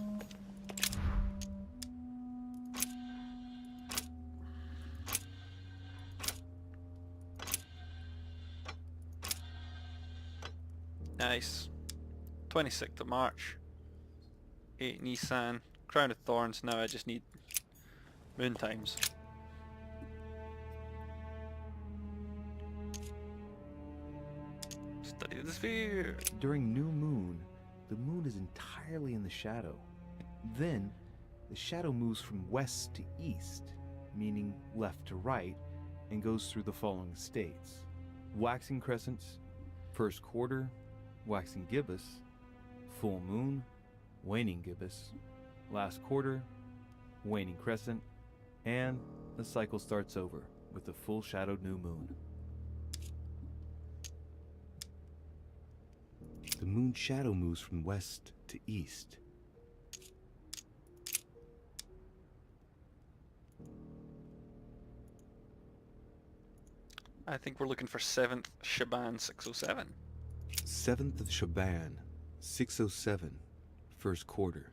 [SPEAKER 1] Nice. 26th of March. 8 Nissan. Crown of Thorns. Now I just need moon times. Study the sphere.
[SPEAKER 6] During new moon, the moon is entirely in the shadow. Then, the shadow moves from west to east, meaning left to right, and goes through the following states. Waxing crescents, first quarter, waxing gibbous, full moon, waning gibbous, last quarter, waning crescent, and the cycle starts over with the full shadowed new moon. The moon shadow moves from west to east.
[SPEAKER 1] I think we're looking for 7th Shaban 607.
[SPEAKER 6] 7th of Shaban, 607, first quarter.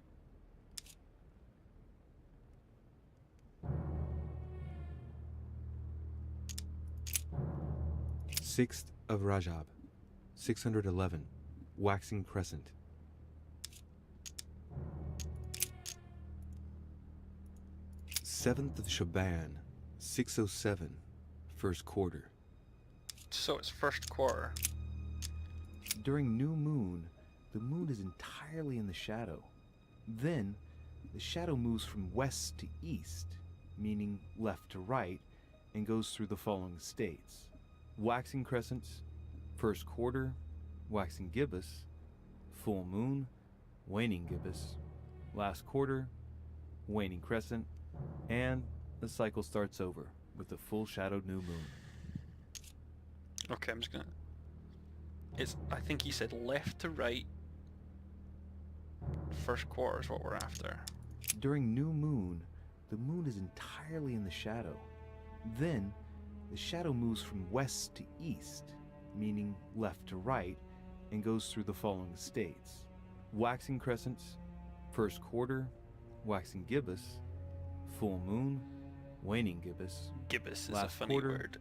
[SPEAKER 6] 6th of Rajab, 611, waxing crescent. 7th of Shaban, 607, first quarter.
[SPEAKER 1] So it's first quarter.
[SPEAKER 6] During new moon, the moon is entirely in the shadow. Then, the shadow moves from west to east, meaning left to right, and goes through the following states. Waxing crescents, first quarter, waxing gibbous, full moon, waning gibbous, last quarter, waning crescent, and the cycle starts over with the full shadowed new moon.
[SPEAKER 1] Okay, I'm just gonna... I think he said left to right. First quarter is what we're after.
[SPEAKER 6] During new moon, the moon is entirely in the shadow. Then, the shadow moves from west to east, meaning left to right, and goes through the following states. Waxing crescents, first quarter, waxing gibbous, full moon, waning gibbous.
[SPEAKER 1] Gibbous is
[SPEAKER 6] last
[SPEAKER 1] a funny
[SPEAKER 6] quarter,
[SPEAKER 1] word.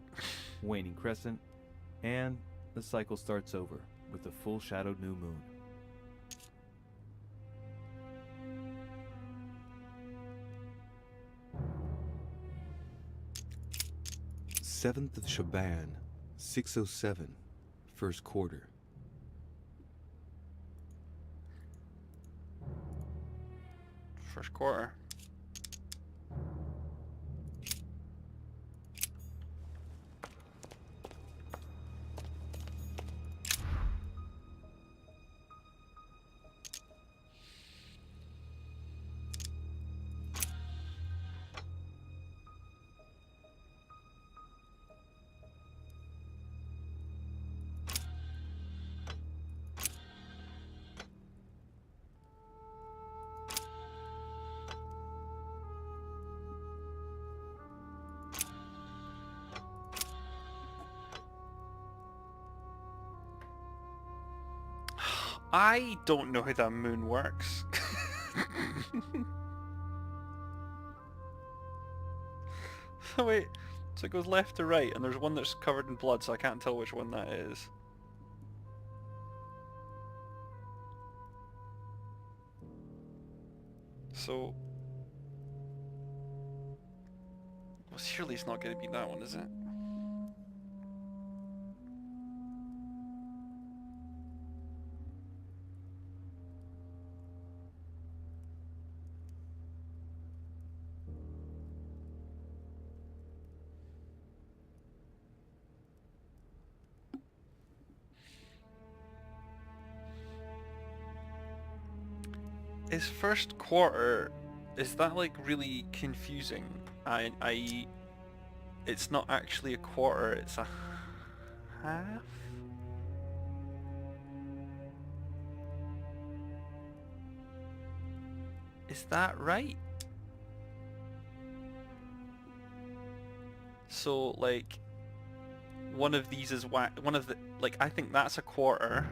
[SPEAKER 6] waning crescent, and the cycle starts over with the full shadowed new moon. Seventh of Shaban, 607, first quarter.
[SPEAKER 1] First quarter. I don't know how that moon works. So wait, so it goes left to right, and there's one that's covered in blood, so I can't tell which one that is. So... Well, surely it's not going to be that one, is it? Is first quarter, is that like really confusing? I it's not actually a quarter, it's a half? Is that right? So like one of these is one of the, like, I think that's a quarter,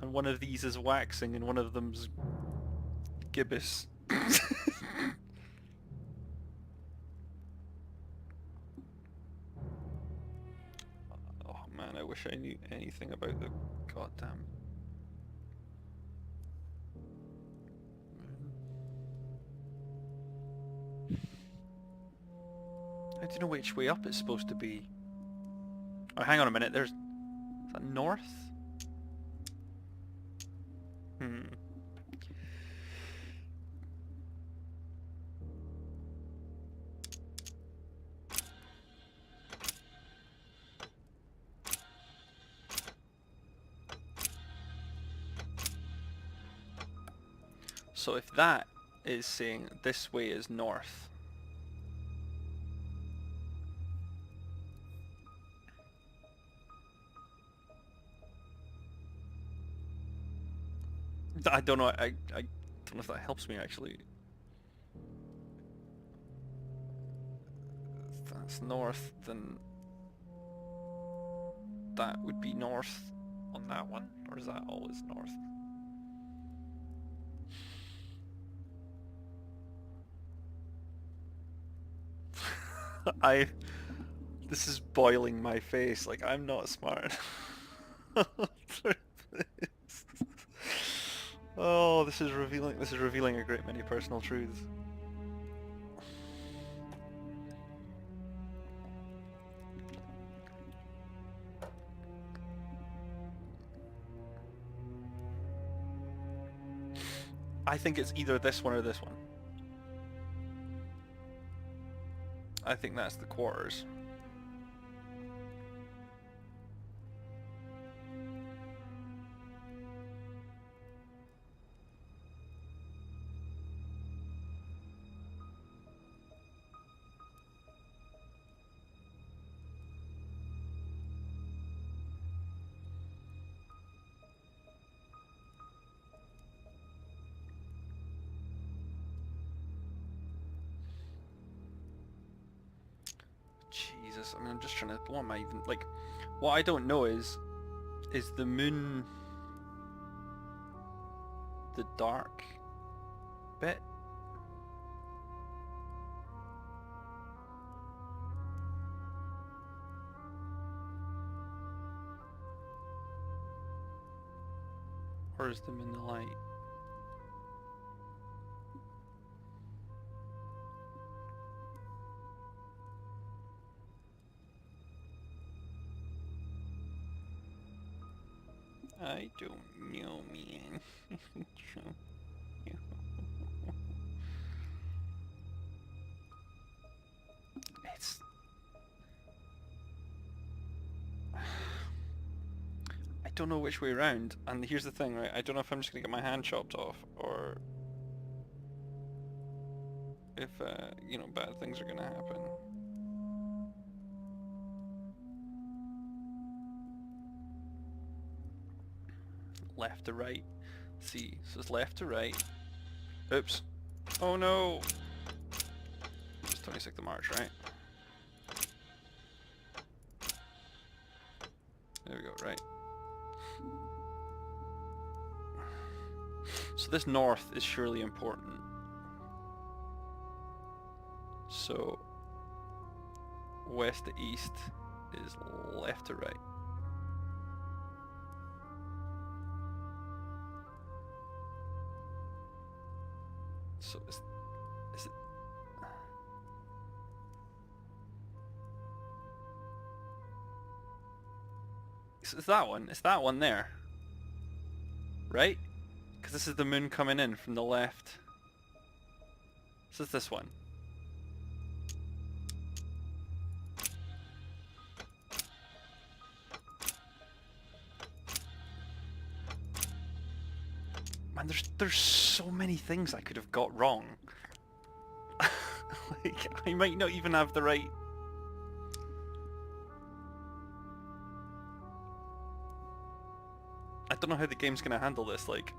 [SPEAKER 1] and one of these is waxing and one of them's gibbous. Oh man, I wish I knew anything about the goddamn... I don't know which way up it's supposed to be. Oh, hang on a minute, there's... Is that north? Hmm. So if that is saying this way is north, I don't know. I don't know if that helps me actually. If that's north, then that would be north on that one, or is that always north? This is boiling my face, like I'm not smart. Oh, this is revealing a great many personal truths. I think it's either this one or this one. I think that's the quarters. Jesus, I mean, I'm just trying to... What am I even... Like, what I don't know is the moon the dark bit? Or is the moon the light? I don't know, man. It's... I don't know which way around, and here's the thing, right? I don't know if I'm just gonna get my hand chopped off, or if, you know, bad things are gonna happen. Left to right. See, so it's left to right. Oops. Oh no! It's 26th of March, right? There we go, right. So this north is surely important. So west to east is left to right. So is it? It's that one. It's that one there. Right? Because this is the moon coming in from the left. This is this one. Man, there's so many things I could have got wrong. Like, I might not even have the right... I don't know how the game's going to handle this, like...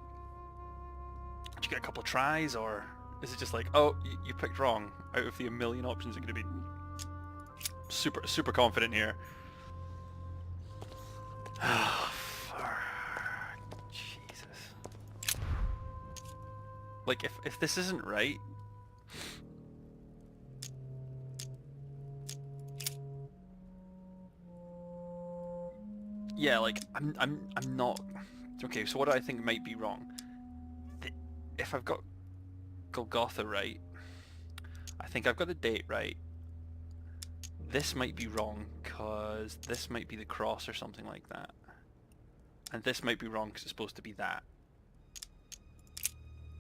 [SPEAKER 1] Did you get a couple of tries, or is it just like, oh, you picked wrong? Out of the a million options, you're going to be super confident here. Jesus. Like, if this isn't right... Yeah, like, I'm not... Okay, so what do I think might be wrong? If I've got Golgotha right, I think I've got the date right. This might be wrong, because this might be the cross or something like that. And this might be wrong, because it's supposed to be that.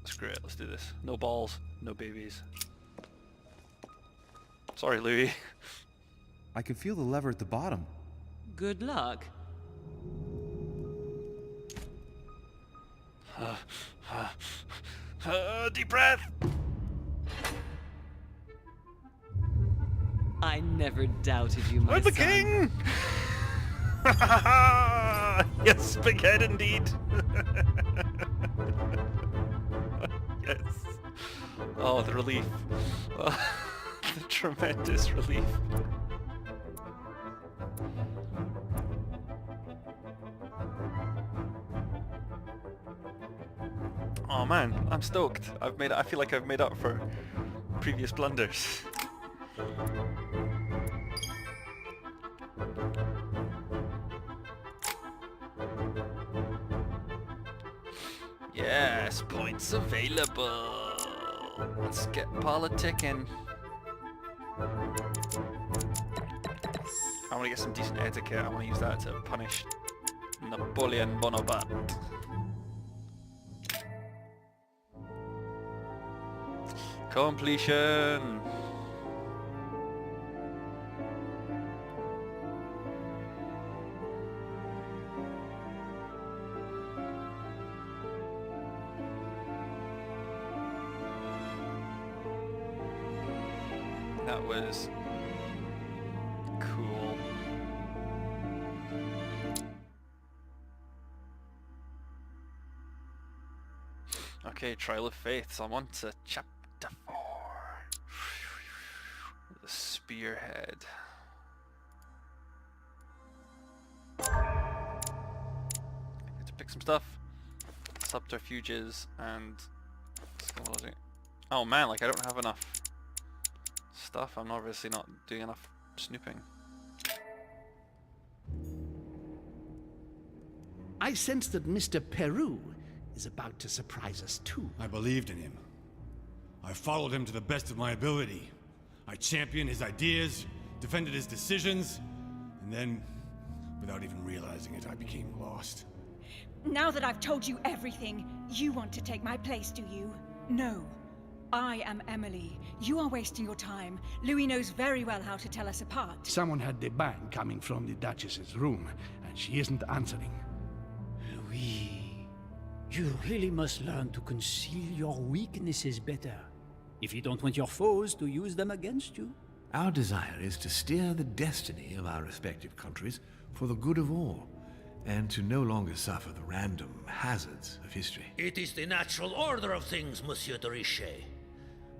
[SPEAKER 1] Screw it, let's do this. No balls, no babies. Sorry, Louis.
[SPEAKER 3] I can feel the lever at the bottom.
[SPEAKER 10] Good luck.
[SPEAKER 1] Deep breath!
[SPEAKER 10] I never doubted you, my
[SPEAKER 1] I'm the
[SPEAKER 10] son.
[SPEAKER 1] king! Yes, big head indeed. Yes. Oh, the relief. The tremendous relief. Oh man, I'm stoked. I feel like I've made up for previous blunders. Yes, points available. Let's get politicking. I want to get some decent etiquette. I want to use that to punish Napoleon Bonaparte. Completion. That was cool. Okay, Trial of Faith. So I'm on to chapter 4. The Spearhead. I get to pick some stuff. Subterfuges and Sclerotic. Oh man, like I don't have enough stuff. I'm obviously not doing enough snooping.
[SPEAKER 12] I sense that Mr. Peru is about to surprise us too.
[SPEAKER 14] I believed in him. I followed him to the best of my ability. I championed his ideas, defended his decisions, and then, without even realizing it, I became lost.
[SPEAKER 7] Now that I've told you everything, you want to take my place, do you? No. I am Emily. You are wasting your time. Louis knows very well how to tell us apart.
[SPEAKER 12] Someone had the bang coming from the Duchess's room, and she isn't answering.
[SPEAKER 5] Louis, you really must learn to conceal your weaknesses better, if you don't want your foes to use them against you.
[SPEAKER 2] Our desire is to steer the destiny of our respective countries for the good of all, and to no longer suffer the random hazards of history.
[SPEAKER 11] It is the natural order of things, Monsieur de Richet.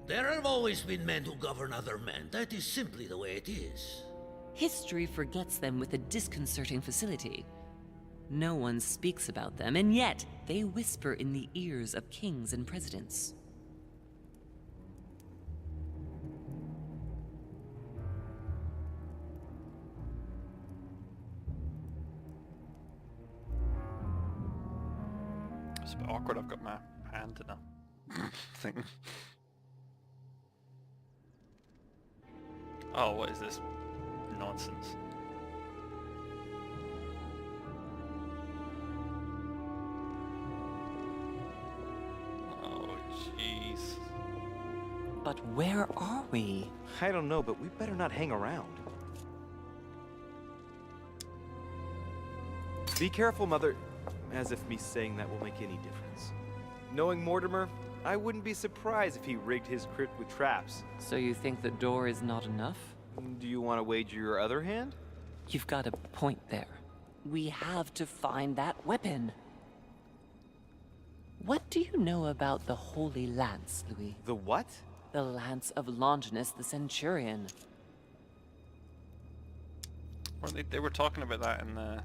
[SPEAKER 11] There have always been men who govern other men. That is simply the way it is.
[SPEAKER 10] History forgets them with a disconcerting facility. No one speaks about them, and yet they whisper in the ears of kings and presidents.
[SPEAKER 1] It's a bit awkward. I've got my hand in a thing. Oh, what is this nonsense? Oh, jeez.
[SPEAKER 10] But where are we?
[SPEAKER 13] I don't know, but we better not hang around. Be careful, Mother. As if me saying that will make any difference. Knowing Mortimer, I wouldn't be surprised if he rigged his crypt with traps.
[SPEAKER 10] So you think the door is not enough?
[SPEAKER 13] Do you want to wager your other hand?
[SPEAKER 10] You've got a point there. We have to find that weapon. What do you know about the Holy Lance, Louis?
[SPEAKER 13] The what?
[SPEAKER 10] The Lance of Longinus the Centurion.
[SPEAKER 1] Well, they were talking about that in the...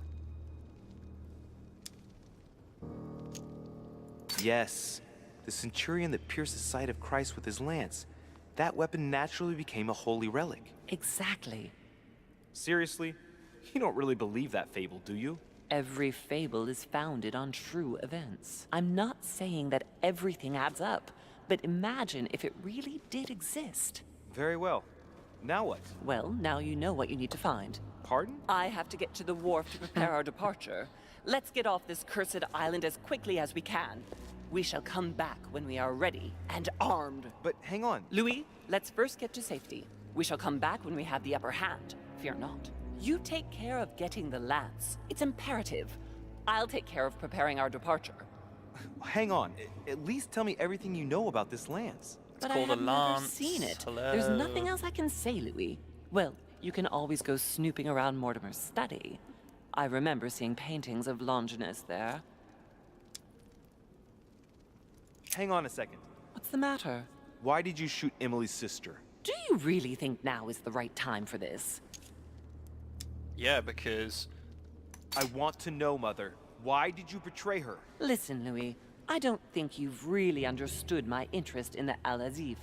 [SPEAKER 13] Yes. The centurion that pierced the side of Christ with his lance. That weapon naturally became a holy relic.
[SPEAKER 10] Exactly.
[SPEAKER 13] Seriously? You don't really believe that fable, do you?
[SPEAKER 10] Every fable is founded on true events. I'm not saying that everything adds up, but imagine if it really did exist.
[SPEAKER 13] Very well. Now what?
[SPEAKER 10] Well, now you know what you need to find.
[SPEAKER 13] Pardon?
[SPEAKER 10] I have to get to the wharf to prepare our departure. Let's get off this cursed island as quickly as we can. We shall come back when we are ready and armed.
[SPEAKER 13] But hang on.
[SPEAKER 10] Louis, let's first get to safety. We shall come back when we have the upper hand. Fear not. You take care of getting the lance. It's imperative. I'll take care of preparing our departure.
[SPEAKER 13] Hang on. At least tell me everything you know about this lance.
[SPEAKER 10] But I
[SPEAKER 1] called a
[SPEAKER 10] have never
[SPEAKER 1] lance.
[SPEAKER 10] seen it.
[SPEAKER 1] Hello.
[SPEAKER 10] There's nothing else I can say, Louis. Well, you can always go snooping around Mortimer's study. I remember seeing paintings of Longinus there.
[SPEAKER 13] Hang on a second.
[SPEAKER 10] What's the matter?
[SPEAKER 13] Why did you shoot Emily's sister?
[SPEAKER 10] Do you really think now is the right time for this?
[SPEAKER 1] Yeah, because...
[SPEAKER 13] I want to know, Mother. Why did you betray her?
[SPEAKER 10] Listen, Louis. I don't think you've really understood my interest in the Al-Azif.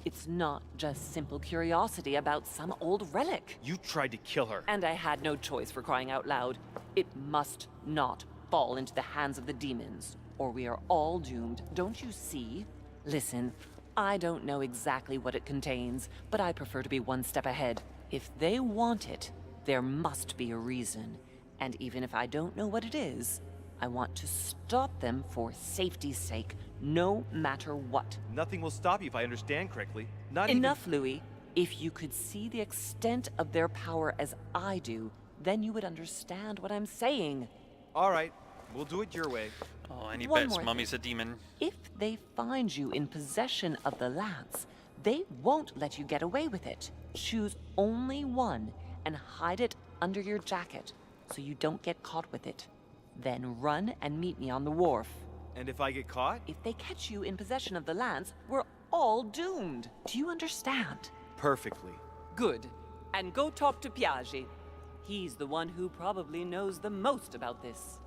[SPEAKER 10] It's not just simple curiosity about some old relic.
[SPEAKER 13] You tried to kill her.
[SPEAKER 10] And I had no choice, for crying out loud. It must not fall into the hands of the demons, or we are all doomed. Don't you see? Listen, I don't know exactly what it contains, but I prefer to be one step ahead. If they want it, there must be a reason. And even if I don't know what it is, I want to stop them for safety's sake, no matter what.
[SPEAKER 13] Nothing will stop you if I understand correctly. Not
[SPEAKER 10] Enough, Louis. If you could see the extent of their power as I do, then you would understand what I'm saying.
[SPEAKER 13] All right, we'll do it your way.
[SPEAKER 1] Oh, and he
[SPEAKER 10] One
[SPEAKER 1] bets
[SPEAKER 10] more
[SPEAKER 1] Mummy's a demon.
[SPEAKER 10] If they find you in possession of the lance, they won't let you get away with it. Choose only one and hide it under your jacket so you don't get caught with it. Then run and meet me on the wharf.
[SPEAKER 13] And if I get caught?
[SPEAKER 10] If they catch you in possession of the lance, we're all doomed. Do you understand?
[SPEAKER 13] Perfectly.
[SPEAKER 10] Good. And go talk to Piaggi. He's the one who probably knows the most about this.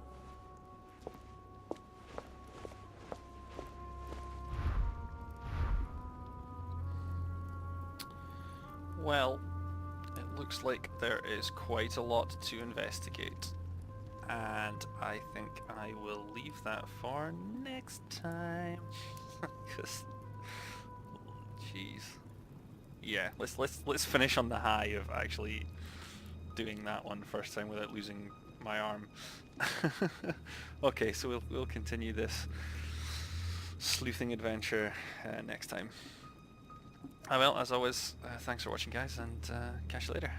[SPEAKER 1] Well, it looks like there is quite a lot to investigate. And I think I will leave that for next time. Because, jeez. Yeah, let's finish on the high of actually doing that one first time without losing my arm. Okay, so we'll continue this sleuthing adventure next time. Well, as always, thanks for watching, guys, and catch you later.